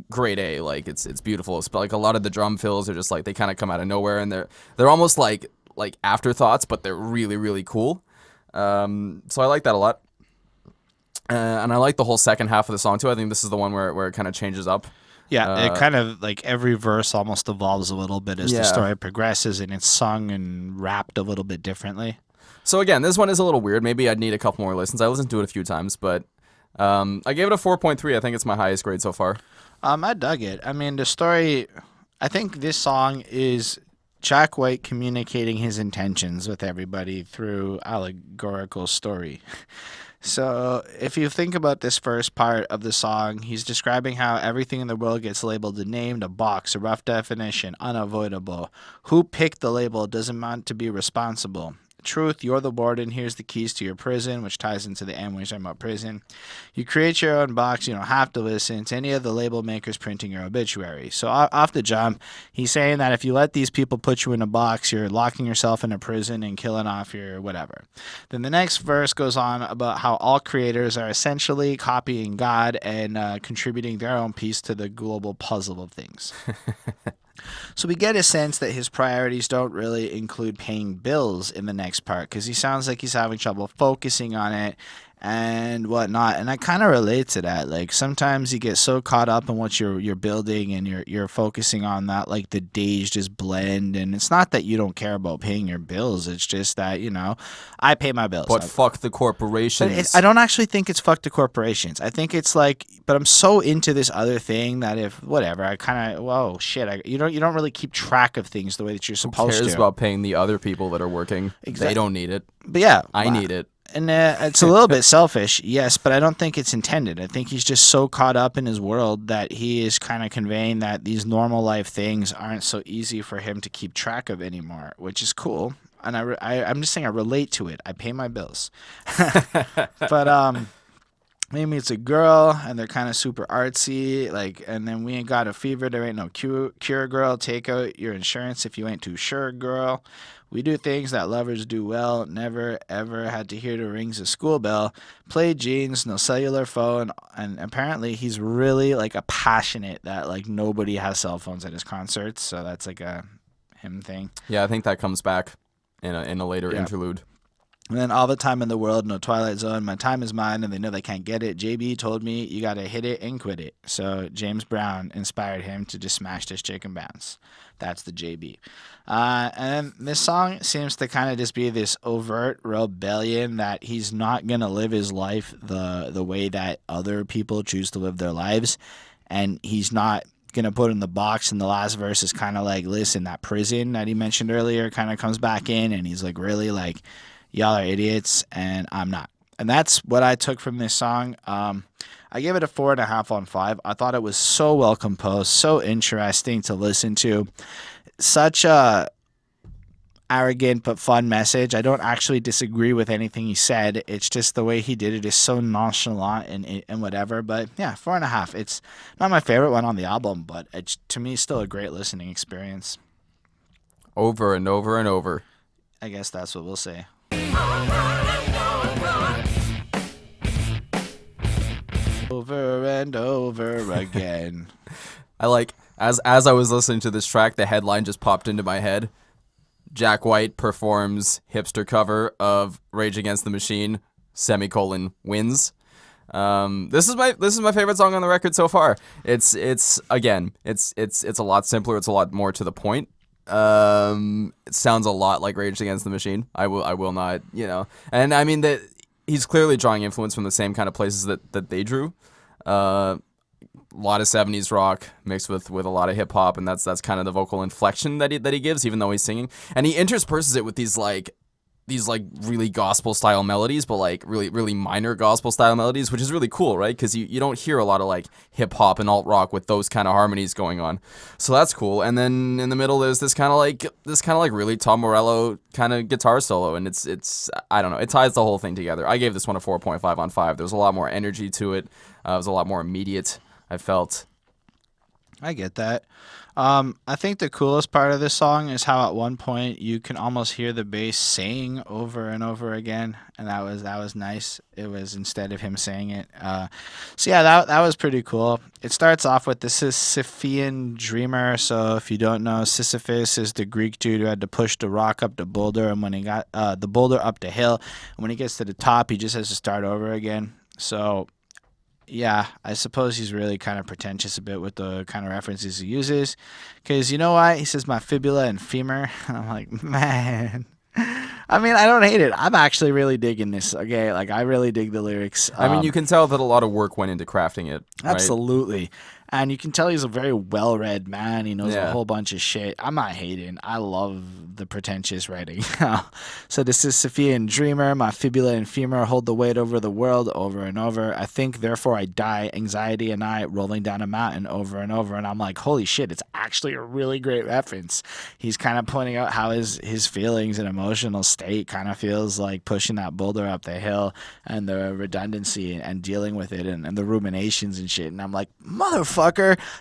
grade A. Like it's beautiful. It's like a lot of the drum fills are just like they kind of come out of nowhere, and they're almost like afterthoughts, but they're really, really cool. So I like that a lot. And I like the whole second half of the song too. I think this is the one where it kind of changes up. Yeah, it kind of like every verse almost evolves a little bit as the story progresses, and it's sung and rapped a little bit differently. So again, this one is a little weird. Maybe I'd need a couple more listens. I listened to it a few times, but I gave it a 4.3. I think it's my highest grade so far. I dug it. I mean, the story, I think this song is Jack White communicating his intentions with everybody through allegorical story. So if you think about this first part of the song, he's describing how everything in the world gets labeled and named, a box, a rough definition, unavoidable. Who picked the label doesn't want to be responsible. Truth, you're the warden, here's the keys to your prison, which ties into the end when you're talking about prison. You create your own box, you don't have to listen to any of the label makers printing your obituary. So off the jump, he's saying that if you let these people put you in a box, you're locking yourself in a prison and killing off your whatever. Then the next verse goes on about how all creators are essentially copying God and contributing their own piece to the global puzzle of things. So we get a sense that his priorities don't really include paying bills in the next part, because he sounds like he's having trouble focusing on it and whatnot. And I kind of relate to that. Like sometimes you get so caught up in what you're building and you're focusing on that, like the days just blend. And it's not that you don't care about paying your bills. It's just that, you know, I pay my bills. But fuck the corporations. I don't actually think it's fuck the corporations. I think it's like, but I'm so into this other thing that if whatever, I kind of, whoa, shit, you don't really keep track of things the way that you're supposed to. Who cares about paying the other people that are working? Exactly. They don't need it. But yeah, I need it. And it's a little bit selfish, yes, but I don't think it's intended. I think he's just so caught up in his world that he is kind of conveying that these normal life things aren't so easy for him to keep track of anymore, which is cool. And I'm just saying I relate to it. I pay my bills. But maybe it's a girl and they're kind of super artsy, like, and then we ain't got a fever, there ain't no cure, girl. Take out your insurance if you ain't too sure, girl. We do things that lovers do well. Never, ever had to hear the rings of school bell. Play jeans, no cellular phone. And apparently he's really like a passionate that like nobody has cell phones at his concerts. So that's like a him thing. Yeah, I think that comes back in a later interlude. And then all the time in the world, no Twilight Zone. My time is mine, and they know they can't get it. JB told me you got to hit it and quit it. So James Brown inspired him to just smash this chick and bounce. That's the JB. And this song seems to kind of just be this overt rebellion that he's not going to live his life the way that other people choose to live their lives. And he's not going to put in the box. And the last verse is kind of like, listen, that prison that he mentioned earlier kind of comes back in. And he's like, really, like, y'all are idiots, and I'm not. And that's what I took from this song. I gave it a 4.5 on 5. I thought it was so well composed, so interesting to listen to. Such a arrogant but fun message. I don't actually disagree with anything he said. It's just the way he did it is so nonchalant and whatever. But yeah, 4.5. It's not my favorite one on the album, but it's, to me, still a great listening experience. Over and over and over. I guess that's what we'll say. Over and over again. I like, as I was listening to this track, the headline just popped into my head. Jack White performs hipster cover of Rage Against the Machine, wins. This is my favorite song on the record so far. It's a lot simpler. It's a lot more to the point. It sounds a lot like Rage Against the Machine. I will not, and I mean that he's clearly drawing influence from the same kind of places that they drew. A lot of 70s rock mixed with a lot of hip hop, and that's kind of the vocal inflection that he gives, even though he's singing. And he intersperses it with these really gospel style melodies, but like really minor gospel style melodies, which is really cool, right? Because you don't hear a lot of like hip hop and alt rock with those kind of harmonies going on, so that's cool. And then in the middle there's this kind of like really Tom Morello kind of guitar solo, and it's I don't know, it ties the whole thing together. I gave this one a 4.5 on 5. There's a lot more energy to it. It was a lot more immediate, I felt. I get that. I think the coolest part of this song is how at one point you can almost hear the bass saying over and over again, and that was nice. It was instead of him saying it. So yeah, that was pretty cool. It starts off with the Sisyphean dreamer. So if you don't know, Sisyphus is the Greek dude who had to push the rock up the boulder, and when he got the boulder up the hill, and when he gets to the top, he just has to start over again. So yeah, I suppose he's really kind of pretentious a bit with the kind of references he uses. Because you know why? He says my fibula and femur. And I'm like, man. I mean, I don't hate it. I'm actually really digging this, okay? Like, I really dig the lyrics. I mean, you can tell that a lot of work went into crafting it, right? Absolutely. And you can tell he's a very well-read man. He knows a whole bunch of shit. I'm not hating. I love the pretentious writing. So this is Sophia and Dreamer. My fibula and femur hold the weight over the world over and over. I think, therefore I die. Anxiety and I rolling down a mountain over and over. And I'm like, holy shit, it's actually a really great reference. He's kind of pointing out how his feelings and emotional state kind of feels like pushing that boulder up the hill, and the redundancy and dealing with it, and the ruminations and shit. And I'm like, motherfucker.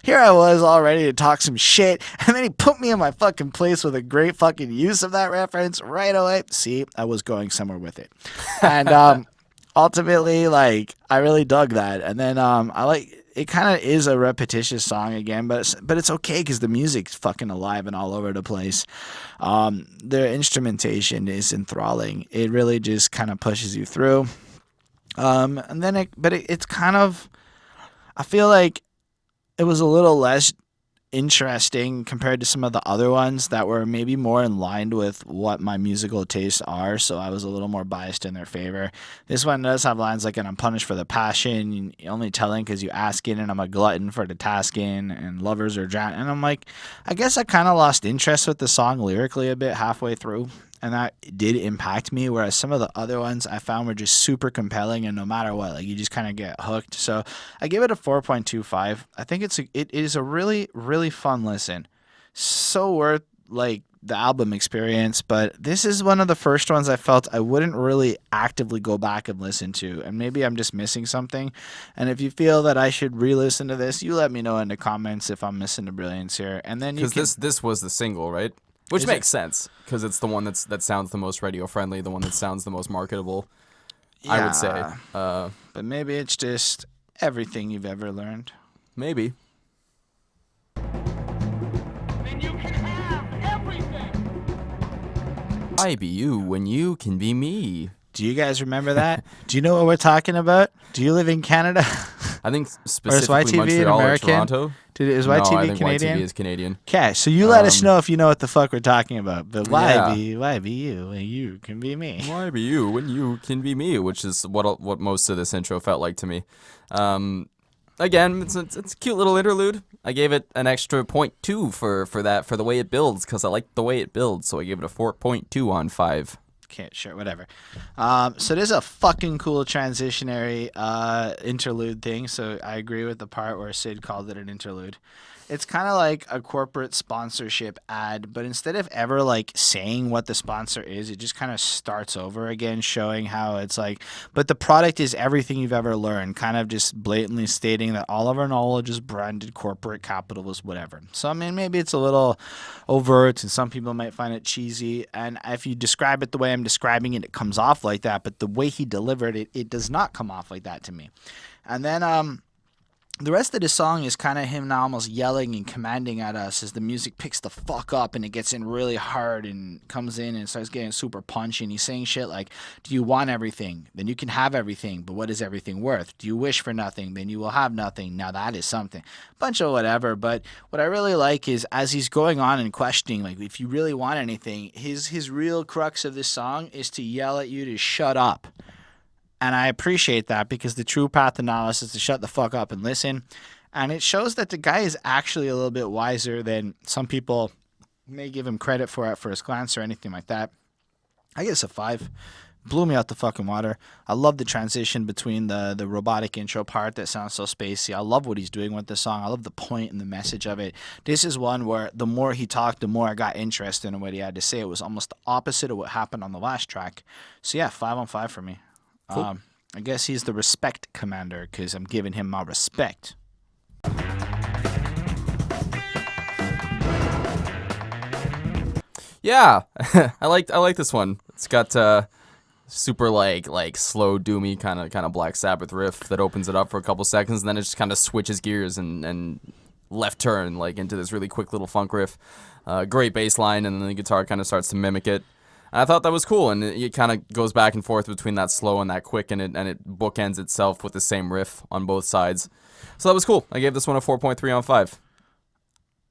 Here I was all ready to talk some shit, and then he put me in my fucking place with a great fucking use of that reference right away. See, I was going somewhere with it. And ultimately, like, I really dug that. And then I like it. Kind of is a repetitious song again, but it's okay because the music's fucking alive and all over the place. The instrumentation is enthralling. It really just kind of pushes you through. And then it's kind of, I feel like it was a little less interesting compared to some of the other ones that were maybe more in line with what my musical tastes are, so I was a little more biased in their favor. This one does have lines like, and I'm punished for the passion, only telling because you asking, and I'm a glutton for the tasking, and lovers are drowning. And I'm like, I guess I kind of lost interest with the song lyrically a bit halfway through, and that did impact me, whereas some of the other ones I found were just super compelling, and no matter what, like, you just kind of get hooked. So I give it a 4.25. I think it is a really, really fun listen. So worth, like, the album experience, but this is one of the first ones I felt I wouldn't really actively go back and listen to, and maybe I'm just missing something. And if you feel that I should re-listen to this, you let me know in the comments if I'm missing the brilliance here. And then because this was the single, right? Which makes sense, because it's the one that sounds the most radio friendly, the one that sounds the most marketable, yeah, I would say. But maybe it's just everything you've ever learned. Maybe. Then you can have everything. I be you when you can be me. Do you guys remember that? Do you know what we're talking about? Do you live in Canada? I think Or is specifically YTV Montreal or American? Toronto. Is No, I YTV think Canadian? YTV is Canadian. Okay, so you let us know if you know what the fuck we're talking about. But Yeah. why be you when you can be me? Why be you when you can be me? Which is what most of this intro felt like to me. Again, it's a cute little interlude. I gave it an extra 0.2 for the way it builds because I like the way it builds. So I gave it a 4.2 on 5. Okay, sure, whatever. So there's a fucking cool transitionary interlude thing. So I agree with the part where Syd called it an interlude. It's kind of like a corporate sponsorship ad, but instead of ever like saying what the sponsor is, it just kind of starts over again, showing how it's like, but the product is everything you've ever learned, kind of just blatantly stating that all of our knowledge is branded corporate capitalist, whatever. So, I mean, maybe it's a little overt and some people might find it cheesy. And if you describe it the way I'm describing it, it comes off like that. But the way he delivered it, it does not come off like that to me. And then, the rest of the song is kind of him now almost yelling and commanding at us as the music picks the fuck up and it gets in really hard and comes in and starts getting super punchy. And he's saying shit like, do you want everything? Then you can have everything. But what is everything worth? Do you wish for nothing? Then you will have nothing. Now that is something. Bunch of whatever. But what I really like is as he's going on and questioning, like, if you really want anything, his real crux of this song is to yell at you to shut up. And I appreciate that because the true path analysis is to shut the fuck up and listen. And it shows that the guy is actually a little bit wiser than some people may give him credit for at first glance or anything like that. I guess a 5. Blew me out the fucking water. I love the transition between the robotic intro part that sounds so spacey. I love what he's doing with the song. I love the point and the message of it. This is one where the more he talked, the more I got interested in what he had to say. It was almost the opposite of what happened on the last track. So yeah, 5 on 5 for me. Cool. I guess he's the respect commander because I'm giving him my respect. Yeah, I like this one. It's got super like slow doomy kind of Black Sabbath riff that opens it up for a couple seconds, and then it just kind of switches gears and left turn like into this really quick little funk riff. Great bass line, and then the guitar kind of starts to mimic it. And I thought that was cool, and it kind of goes back and forth between that slow and that quick, and it bookends itself with the same riff on both sides. So that was cool. I gave this one a 4.3 on 5.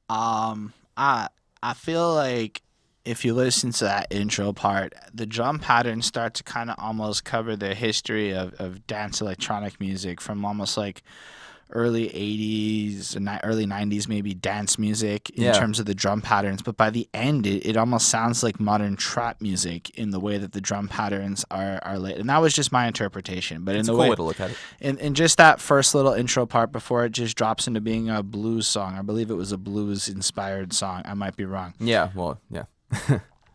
I feel like if you listen to that intro part, the drum patterns start to kind of almost cover the history of dance electronic music from almost like early 80s and early 90s maybe dance music in terms of the drum patterns, but by the end it almost sounds like modern trap music in the way that the drum patterns are lit. And that was just my interpretation, but It's in a the cool way way to look at it. in just that first little intro part before it just drops into being a blues song. I believe it was a blues inspired song. I might be wrong. Yeah, well, yeah.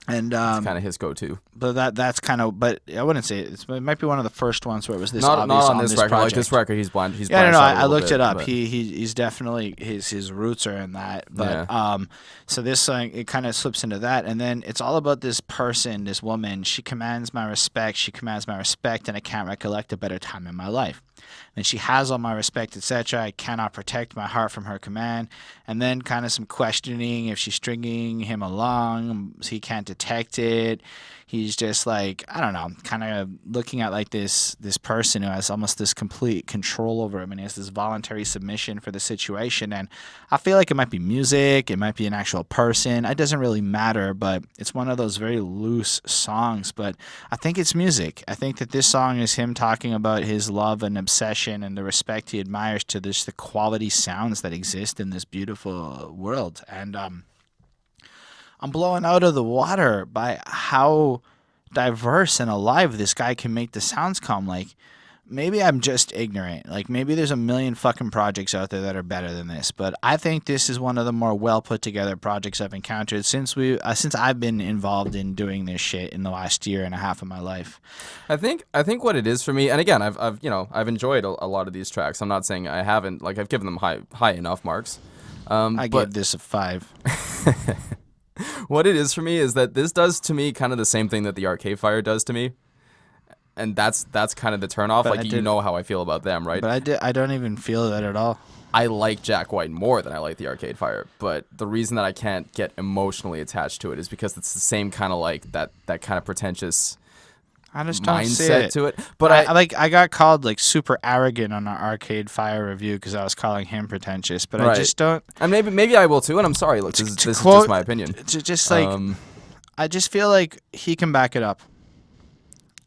And It's kind of his go-to. but that's kind of, but I wouldn't say it might be one of the first ones where it was this Not obvious on this record. project. Like this record, he's blind. He's Yeah, branched no, out a I little looked bit, it up. but- He's definitely his roots are in that. But so this song it kind of slips into that, and then it's all about this person, this woman. She commands my respect. She commands my respect, and I can't recollect a better time in my life. And she has all my respect, etc. I cannot protect my heart from her command. And then kind of some questioning if she's stringing him along. He can't detect it. He's just like, I don't know, kind of looking at like this person who has almost this complete control over him, and he has this voluntary submission for the situation. And I feel like it might be music, it might be an actual person. It doesn't really matter, but it's one of those very loose songs. But I think it's music. I think that this song is him talking about his love and obsession and the respect he admires to the quality sounds that exist in this beautiful world. And I'm blown out of the water by how diverse and alive this guy can make the sounds come. Like, maybe I'm just ignorant. Like, maybe there's a million fucking projects out there that are better than this. But I think this is one of the more well put together projects I've encountered since I've been involved in doing this shit in the last year and a half of my life. I think what it is for me, and again, I've enjoyed a lot of these tracks. I'm not saying I haven't. Like, I've given them high enough marks. I gave this a 5. What it is for me is that this does to me kind of the same thing that the Arcade Fire does to me, and that's kind of the turnoff. But Like, you know how I feel about them, right? But I don't even feel that at all. I like Jack White more than I like the Arcade Fire, but the reason that I can't get emotionally attached to it is because it's the same kind of like that kind of pretentious I just don't see mindset it. to it. But I got called like super arrogant on our Arcade Fire review because I was calling him pretentious, but I Right. just don't. and maybe I will too. And I'm sorry. Look, this is just quote- my opinion. Just like I just feel like he can back it up,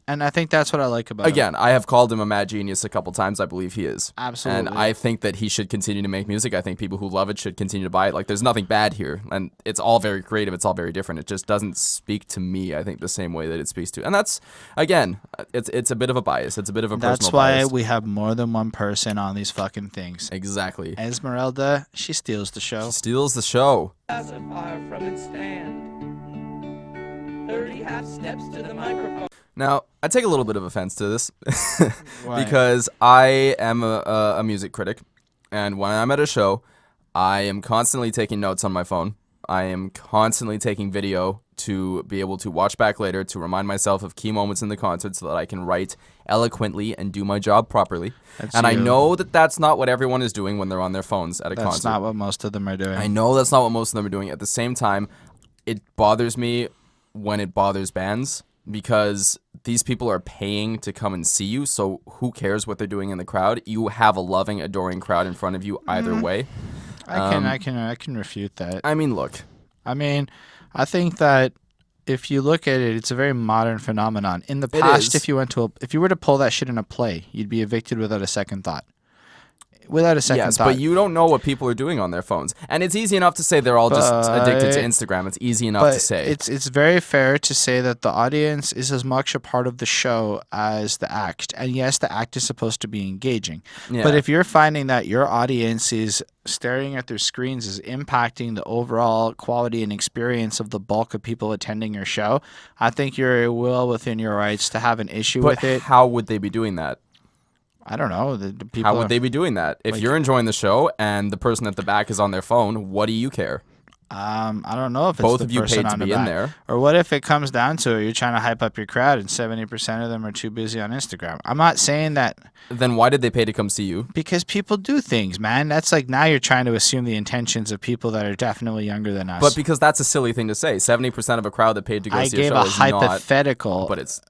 and I think that's what I like about him. Again, I have called him a mad genius a couple times. I believe he is. Absolutely. And I think that he should continue to make music. I think people who love it should continue to buy it. Like, there's nothing bad here. And it's all very creative. It's all very different. It just doesn't speak to me, I think, the same way that it speaks to. And that's, again, it's a bit of a bias. It's a bit of a That's personal why bias. we have more than one person on these fucking things. Exactly. Ezmerelda, she steals the show. Steals the show. Pacifier from its stand. 30 half steps to the microphone. Now, I take a little bit of offense to this Why? because I am a music critic, and when I'm at a show, I am constantly taking notes on my phone. I am constantly taking video to be able to watch back later to remind myself of key moments in the concert so that I can write eloquently and do my job properly. That's and I you. know that that's not what everyone is doing when they're on their phones at a That's concert. not what most of them are doing. I know that's not what most of them are doing. At the same time, it bothers me when it bothers bands because these people are paying to come and see you. So who cares what they're doing in the crowd? You have a loving, adoring crowd in front of you either way. I can refute that. I mean, look, I mean, I think that if you look at it, it's a very modern phenomenon. In the past, is. if you were to pull that shit in a play, you'd be evicted without a second thought. Without a second yes, thought. but you don't know what people are doing on their phones. And it's easy enough to say they're all just addicted to Instagram. It's easy enough to say. It's very fair to say that the audience is as much a part of the show as the act. And yes, the act is supposed to be engaging. Yeah. But if you're finding that your audience is staring at their screens is impacting the overall quality and experience of the bulk of people attending your show, I think you're well within your rights to have an issue But with it. how would they be doing that? I don't know. The people How would are- they be doing that? If you're enjoying the show and the person at the back is on their phone, what do you care? I don't know if it's Both the of you person paid to on the be in back. there. Or what if it comes down to it, you're trying to hype up your crowd and 70% of them are too busy on Instagram. I'm not saying that Then why did they pay to come see you? because people do things, man. That's like now you're trying to assume the intentions of people that are definitely younger than us. But because that's a silly thing to say. 70% of a crowd that paid to go I see a gave show a is not. hypothetical. But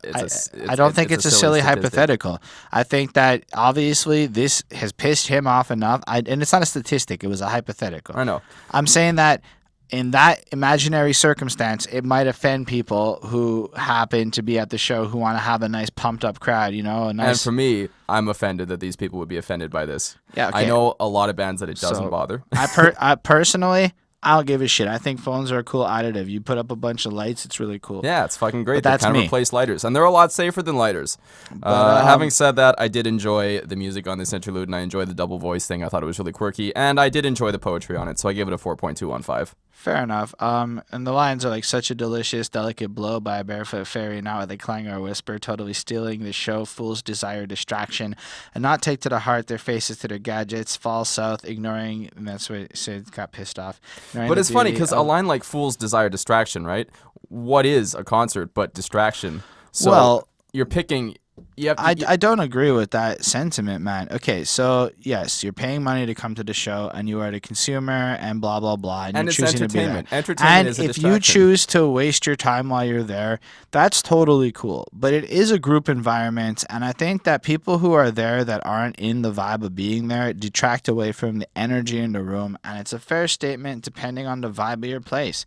I don't think it's a silly statistic. hypothetical. I think that obviously this has pissed him off enough. And it's not a statistic. It was a hypothetical. I know. I'm saying that in that imaginary circumstance, it might offend people who happen to be at the show who want to have a nice pumped up crowd, you know, a And nice. for me, I'm offended that these people would be offended by this. Yeah, I okay. know a lot of bands that it doesn't So, bother. I personally, I don't give a shit. I think phones are a cool additive. You put up a bunch of lights, it's really cool. Yeah, it's fucking great. But They that's kind of me. replace lighters, and they're a lot safer than lighters. Having said that, I did enjoy the music on this interlude, and I enjoyed the double voice thing. I thought it was really quirky, and I did enjoy the poetry on it, so I gave it a 4.2 on 5. Fair enough. And the lines are like such a delicious, delicate blow by a barefoot fairy, not with a clang or a whisper, totally stealing the show, fools desire distraction, and not take to the heart their faces to their gadgets, fall south, ignoring, and that's what Syd got pissed off. ignoring But the it's funny beauty because a of- line like "Fools desire distraction," right? What is a concert but distraction? So Well, you're picking. You have to, I don't agree with that sentiment, man. Okay, so yes, you're paying money to come to the show, and you are the consumer, and blah blah blah, and, And you're it's choosing to be there. entertainment. Entertainment And is a if you distraction. choose to waste your time while you're there, that's totally cool. But it is a group environment, and I think that people who are there that aren't in the vibe of being there detract away from the energy in the room, and it's a fair statement depending on the vibe of your place.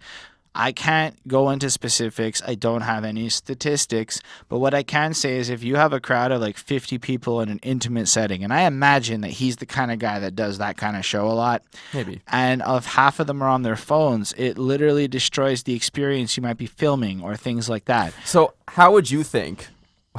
I can't go into specifics. I don't have any statistics. But what I can say is if you have a crowd of like 50 people in an intimate setting, and I imagine that he's the kind of guy that does that kind of show a lot, maybe. and if half of them are on their phones, it literally destroys the experience you might be filming or things like that. So how would you think?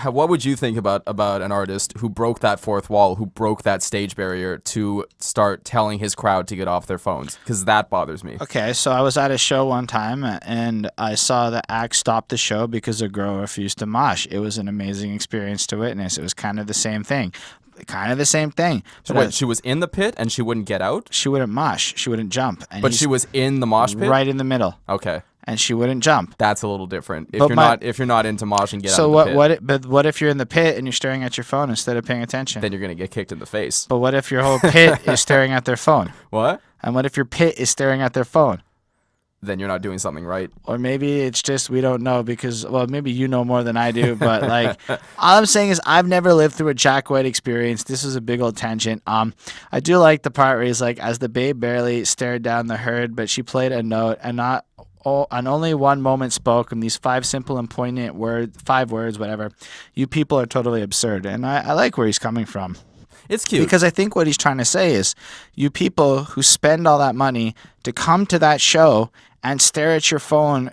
What would you think about an artist who broke that fourth wall, who broke that stage barrier to start telling his crowd to get off their phones? Because that bothers me. Okay, so I was at a show one time and I saw the act stop the show because a girl refused to mosh. It was an amazing experience to witness. It was kind of the same thing. So what, she was in the pit and she wouldn't get out? She wouldn't mosh. She wouldn't jump. And But he's she was in the mosh pit? right in the middle, Okay. and she wouldn't jump. That's a little different. If But you're not into mosh and get So out of the pit, but what if you're in the pit and you're staring at your phone instead of paying attention? then you're going to get kicked in the face. But what if your whole pit is staring at their phone? What? And what if your pit is staring at their phone? then you're not doing something right. Or maybe it's just we don't know because, well, maybe you know more than I do. But like, all I'm saying is I've never lived through a Jack White experience. This was a big old tangent. I do like the part where he's like, as the babe barely stared down the herd, but she played a note and not. And only one moment spoke, and these 5 simple and poignant words, 5 words, whatever. You people are totally absurd, and I like where he's coming from. It's cute. Because I think what he's trying to say is, you people who spend all that money to come to that show and stare at your phone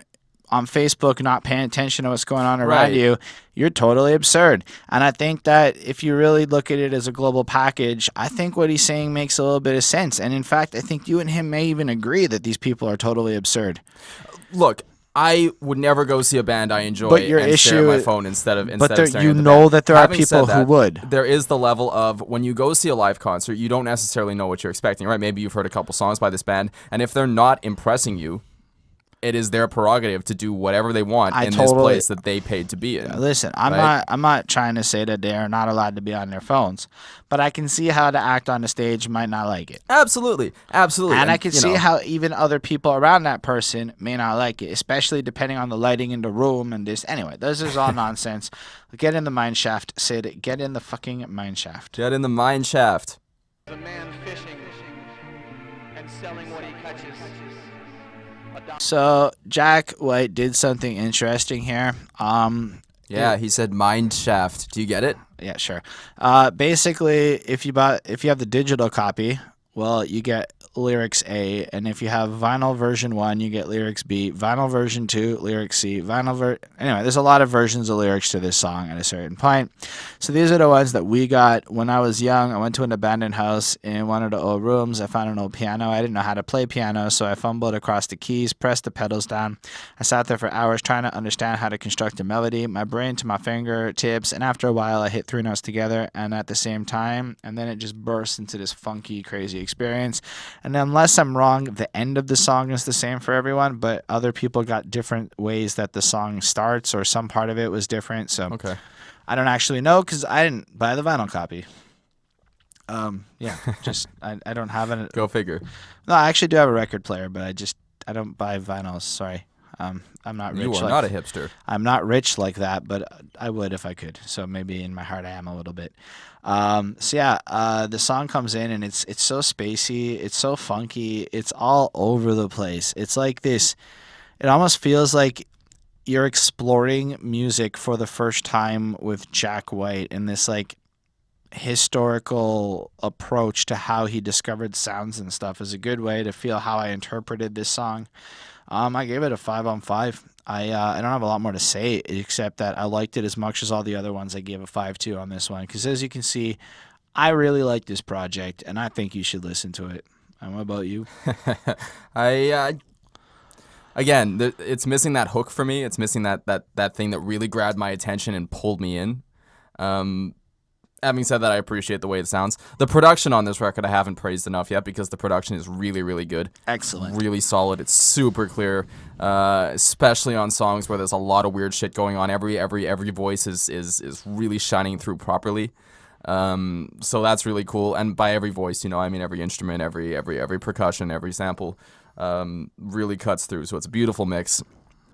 on Facebook, not paying attention to what's going on around Right. you, you're totally absurd. And I think that if you really look at it as a global package, I think what he's saying makes a little bit of sense. And in fact, I think you and him may even agree that these people are totally absurd. Look, I would never go see a band I enjoy But your and stare at my issue- phone instead of but there- staring you at the know band. that there are Having said people who would. There is the level of when you go see a live concert, you don't necessarily know what you're expecting, right? Maybe you've heard a couple songs by this band, and if they're not impressing you, it is their prerogative to do whatever they want in this place that they paid to be in. Listen, I'm not trying to say that they're not allowed to be on their phones, but I can see how to act on the stage might not like it. Absolutely. And I can you see know, how even other people around that person may not like it, especially depending on the lighting in the room and this. Anyway, this is all nonsense. Get in the mine shaft, Sid. Get in the fucking mine shaft. Get in the mine shaft. A man fishing and selling what he catches. So Jack White did something interesting here. Yeah, he said mine shaft. Do you get it? Yeah, sure. Basically, if you have the digital copy, well, you get lyrics A, and if you have vinyl version 1, you get lyrics B, vinyl version 2, lyrics C, anyway, there's a lot of versions of lyrics to this song at a certain point. So these are the ones that we got when I was young. I went to an abandoned house in one of the old rooms. I found an old piano. I didn't know how to play piano, so I fumbled across the keys, pressed the pedals down. I sat there for hours trying to understand how to construct a melody, my brain to my fingertips, and after a while I hit 3 notes together and at the same time, and then it just burst into this funky, crazy experience. And unless I'm wrong, the end of the song is the same for everyone, but other people got different ways that the song starts, or some part of it was different. So Okay. I don't actually know because I didn't buy the vinyl copy. Yeah, just I don't have it. Go figure. No, I actually do have a record player, but I don't buy vinyls. Sorry, I'm not rich. You are not a hipster. I'm not rich like that, but I would if I could. So maybe in my heart I am a little bit. The song comes in and it's so spacey, it's so funky, it's all over the place. It's like this. It almost feels like you're exploring music for the first time with Jack White in this like historical approach to how he discovered sounds and stuff is a good way to feel how I interpreted this song. I gave it a 5 on 5. I don't have a lot more to say except that I liked it as much as all the other ones. I gave a 5.2 on this one because as you can see, I really like this project and I think you should listen to it. And what about you? Again, it's missing that hook for me. It's missing that thing that really grabbed my attention and pulled me in. Having said that, I appreciate the way it sounds. The production on this record I haven't praised enough yet because the production is really, really good. Excellent. Really solid. It's super clear, especially on songs where there's a lot of weird shit going on. Every voice is really shining through properly. So that's really cool. And by every voice, I mean every instrument, every percussion, every sample really cuts through. So it's a beautiful mix.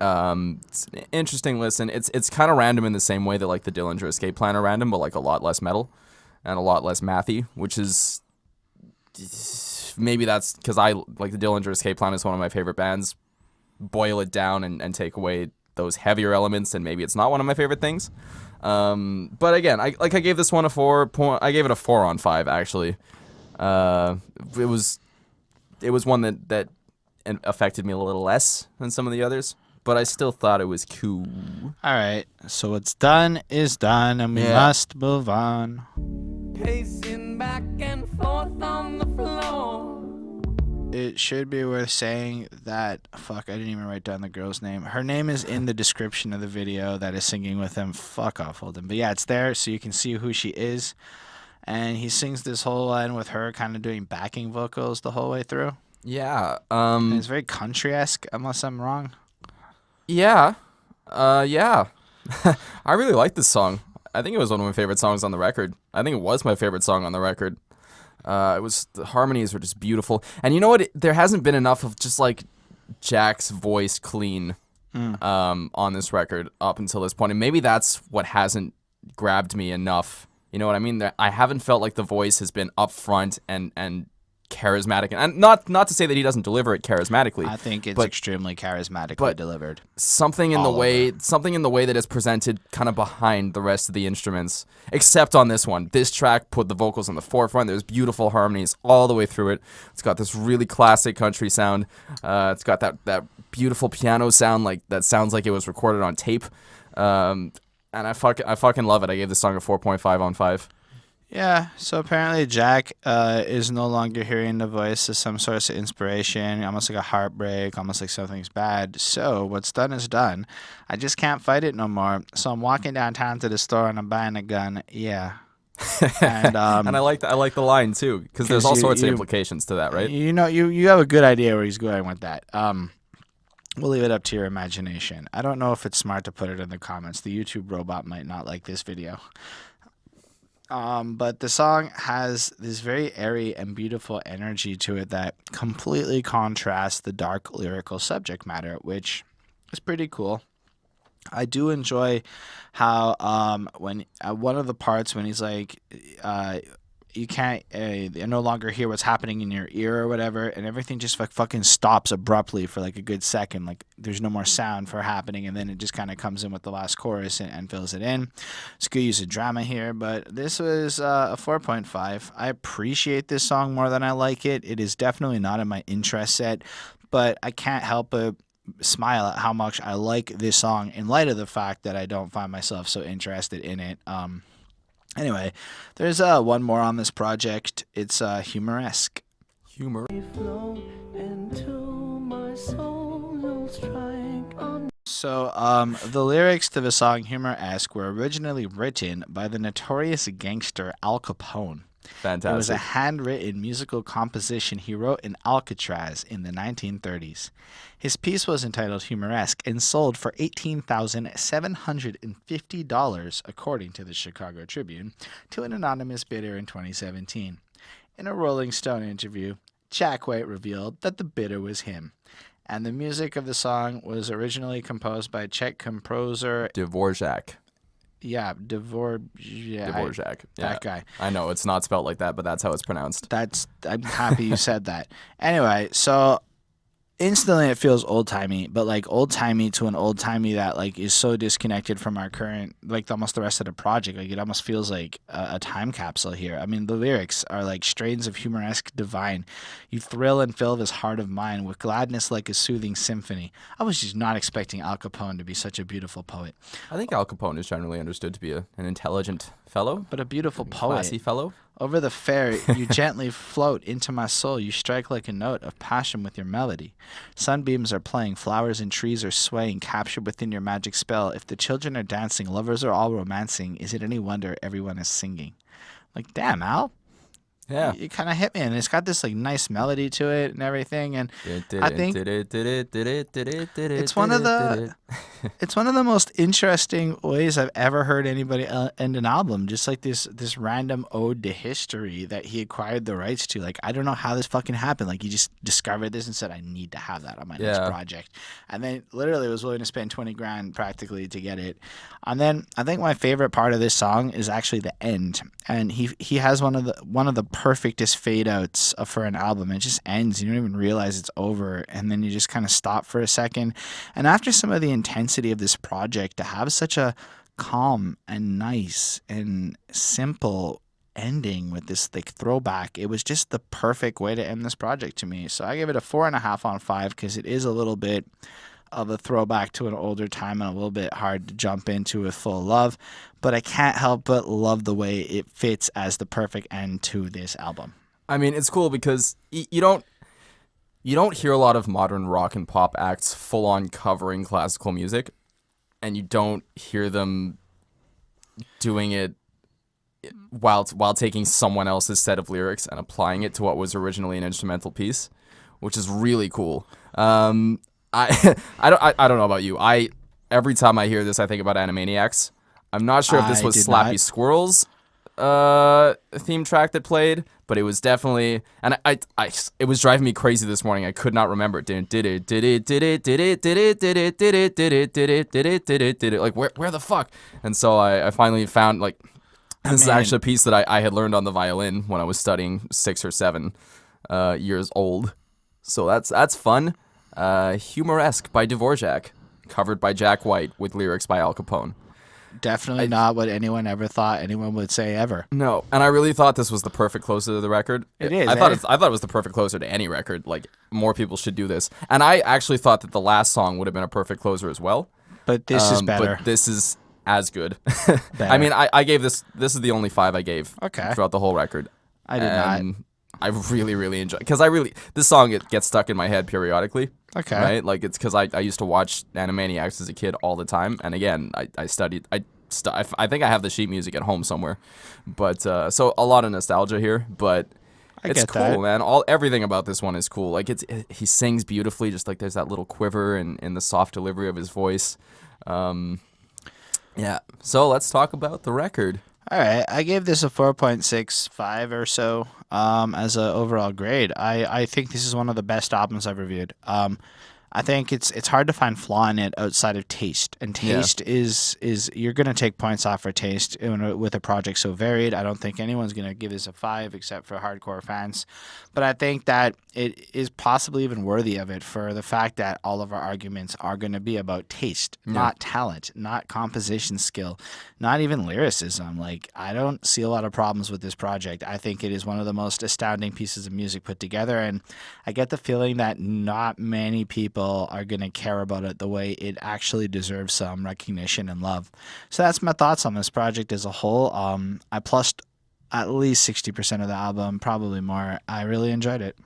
It's an interesting listen. It's kind of random in the same way that like the Dillinger Escape Plan are random, but like a lot less metal and a lot less mathy, which is maybe that's because I like the Dillinger Escape Plan is one of my favorite bands. Boil it down and take away those heavier elements, and maybe it's not one of my favorite things. But again, I gave this one a 4. I gave it a 4 on 5 actually. It was one that affected me a little less than some of the others. But I still thought it was cool. All right. So what's done is done, and we must move on. Pacing back and forth on the floor. It should be worth saying that, fuck, I didn't even write down the girl's name. Her name is in the description of the video that is singing with him. Fuck off, Holden. But yeah, it's there so you can see who she is. And he sings this whole line with her kind of doing backing vocals the whole way through. Yeah. And it's very country-esque, unless I'm wrong. Yeah. Yeah. I really like this song. I think it was one of my favorite songs on the record. I think it was my favorite song on the record. The harmonies were just beautiful. And you know what? There hasn't been enough of just like Jack's voice clean on this record up until this point, and maybe that's what hasn't grabbed me enough. You know what I mean? I haven't felt like the voice has been upfront and charismatic, and not to say that he doesn't deliver it charismatically. I think it's extremely charismatically delivered. Something in the way that it's presented kind of behind the rest of the instruments, except on this one. This track put the vocals on the forefront. There's beautiful harmonies all the way through it. It's got this really classic country sound. It's got that beautiful piano sound that sounds like it was recorded on tape. And I fucking love it. I gave this song a 4.5 on 5. Yeah, so apparently Jack is no longer hearing the voice as some source of inspiration, almost like a heartbreak, almost like something's bad. So what's done is done. I just can't fight it no more. So I'm walking downtown to the store and I'm buying a gun. Yeah. And and I like the line too, because there's all sorts of implications to that, right? You know, you have a good idea where he's going with that. We'll leave it up to your imagination. I don't know if it's smart to put it in the comments. The YouTube robot might not like this video. But the song has this very airy and beautiful energy to it that completely contrasts the dark lyrical subject matter, which is pretty cool. I do enjoy how when one of the parts when he's like, you can't no longer hear what's happening in your ear or whatever, and everything just fucking stops abruptly for like a good second. Like there's no more sound for happening, and then it just kind of comes in with the last chorus and fills it in. It's good use of drama here, but this was a 4.5. I appreciate this song more than I like it. It is definitely not in my interest set, but I can't help but smile at how much I like this song in light of the fact that I don't find myself so interested in it. Anyway, there's one more on this project. It's Humoresque. So, the lyrics to the song Humoresque were originally written by the notorious gangster Al Capone. Fantastic. It was a handwritten musical composition he wrote in Alcatraz in the 1930s. His piece was entitled Humoresque and sold for $18,750, according to the Chicago Tribune, to an anonymous bidder in 2017. In a Rolling Stone interview, Jack White revealed that the bidder was him, and the music of the song was originally composed by Czech composer Dvorak. Yeah, Dvorak. That guy. I know it's not spelled like that, but that's how it's pronounced. I'm happy you said that. Anyway, so instantly it feels old-timey, but like old-timey to an old-timey that like is so disconnected from our current, like almost the rest of the project. Like it almost feels like a time capsule here. I mean, the lyrics are like strains of humoresque divine. You thrill and fill this heart of mine with gladness like a soothing symphony. I was just not expecting Al Capone to be such a beautiful poet. I think Al Capone is generally understood to be an intelligent fellow. But a beautiful poet. Classy fellow. Over the fair, you gently float into my soul. You strike like a note of passion with your melody. Sunbeams are playing, flowers and trees are swaying, captured within your magic spell. If the children are dancing, lovers are all romancing. Is it any wonder everyone is singing? Like, damn, Al. Yeah. It kind of hit me, and it's got this like nice melody to it and everything, and I think it's one of the most interesting ways I've ever heard anybody end an album. Just like this random ode to history that he acquired the rights to. Like I don't know how this fucking happened. Like he just discovered this and said, I need to have that on my next project, and then literally was willing to spend $20,000 practically to get it. And then I think my favorite part of this song is actually the end, and he has one of the perfectest fade outs for an album. It just ends. You don't even realize it's over, and then you just kind of stop for a second. And after some of the intensity of this project, to have such a calm and nice and simple ending with this like throwback, it was just the perfect way to end this project to me. So I give it a 4.5 on 5 because it is a little bit of a throwback to an older time and a little bit hard to jump into with full love, but I can't help but love the way it fits as the perfect end to this album. I mean, it's cool because you don't hear a lot of modern rock and pop acts full on covering classical music, and you don't hear them doing it while taking someone else's set of lyrics and applying it to what was originally an instrumental piece, which is really cool. I don't know about you. Every time I hear this, I think about Animaniacs. I'm not sure if this was Slappy Squirrels theme track that played, but it was definitely, and it was driving me crazy this morning. I could not remember it. Like, where the fuck? And so I finally found, like, this is actually a piece that I had learned on the violin when I was studying 6 or 7 years old. So that's fun. Humoresque by Dvorak, covered by Jack White with lyrics by Al Capone. Definitely not what anyone ever thought anyone would say ever. No, and I really thought this was the perfect closer to the record. It is. I thought it was the perfect closer to any record. Like, more people should do this. And I actually thought that the last song would have been a perfect closer as well. But this is better. But this is as good. I mean, I gave this is the only 5 I gave throughout the whole record. I did not. I really, really enjoy it. Because this song, it gets stuck in my head periodically. Okay. Right? Like, it's because I used to watch Animaniacs as a kid all the time. And again, I studied, I think I have the sheet music at home somewhere. But, so a lot of nostalgia here. But it's cool, man. Everything about this one is cool. Like, he sings beautifully, just like there's that little quiver in the soft delivery of his voice. Yeah. So let's talk about the record. All right, I gave this a 4.65 or so as an overall grade. I think this is one of the best albums I've reviewed. I think it's hard to find flaw in it outside of taste, and taste is you're gonna take points off for taste with a project so varied. I don't think anyone's gonna give this a 5 except for hardcore fans, but I think that it is possibly even worthy of it for the fact that all of our arguments are going to be about taste, not talent, not composition skill, not even lyricism. Like, I don't see a lot of problems with this project. I think it is one of the most astounding pieces of music put together, and I get the feeling that not many people are going to care about it the way it actually deserves some recognition and love. So that's my thoughts on this project as a whole. I plussed at least 60% of the album, probably more. I really enjoyed it.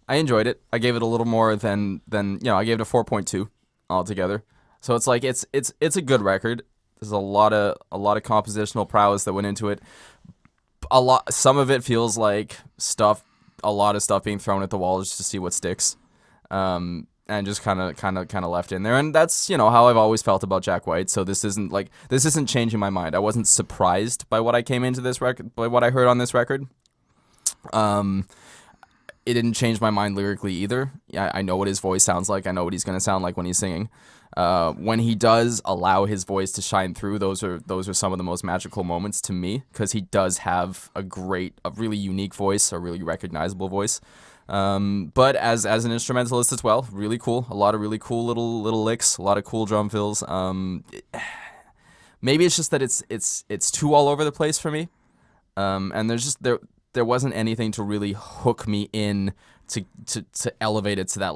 I enjoyed it. I gave it a little more than I gave it a 4.2 altogether. So it's like it's a good record. There's a lot of compositional prowess that went into it. Some of it feels like a lot of stuff being thrown at the wall just to see what sticks. And just kind of left in there. And that's, how I've always felt about Jack White. So this isn't changing my mind. I wasn't surprised by what I came into this record, by what I heard on this record. It didn't change my mind lyrically either. Yeah, I know what his voice sounds like. I know what he's going to sound like when he's singing. When he does allow his voice to shine through, those are some of the most magical moments to me, because he does have a really unique voice, a really recognizable voice. But as an instrumentalist as well, really cool. A lot of really cool little licks, a lot of cool drum fills. Maybe it's just that it's too all over the place for me. And there wasn't anything to really hook me in to elevate it to that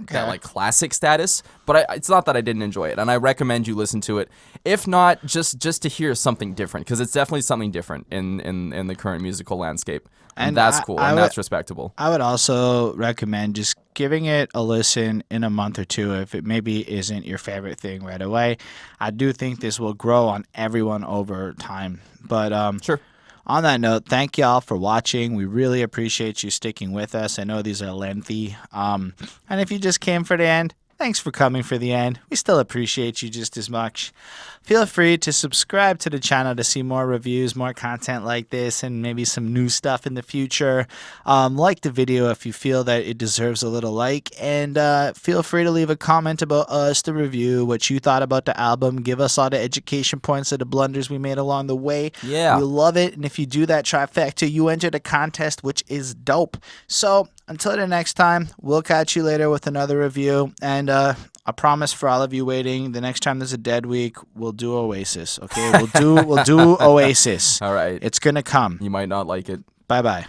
that classic status. But it's not that I didn't enjoy it, and I recommend you listen to it. If not, just to hear something different, because it's definitely something different in the current musical landscape, and that's cool and that's respectable. I would also recommend just giving it a listen in a month or two if it maybe isn't your favorite thing right away. I do think this will grow on everyone over time, but sure. On that note, thank y'all for watching. We really appreciate you sticking with us. I know these are lengthy. And if you just came for the end, thanks for coming for the end. We still appreciate you just as much. Feel free to subscribe to the channel to see more reviews, more content like this, and maybe some new stuff in the future. Like the video if you feel that it deserves a little like, and feel free to leave a comment about us, the review, what you thought about the album. Give us all the education points of the blunders we made along the way. Yeah. We love it, and if you do that trifecta, you enter the contest, which is dope. So until the next time, we'll catch you later with another review, and I promise for all of you waiting, the next time there's a dead week, we'll do Oasis. Okay, we'll do Oasis. All right. It's gonna come. You might not like it. Bye bye.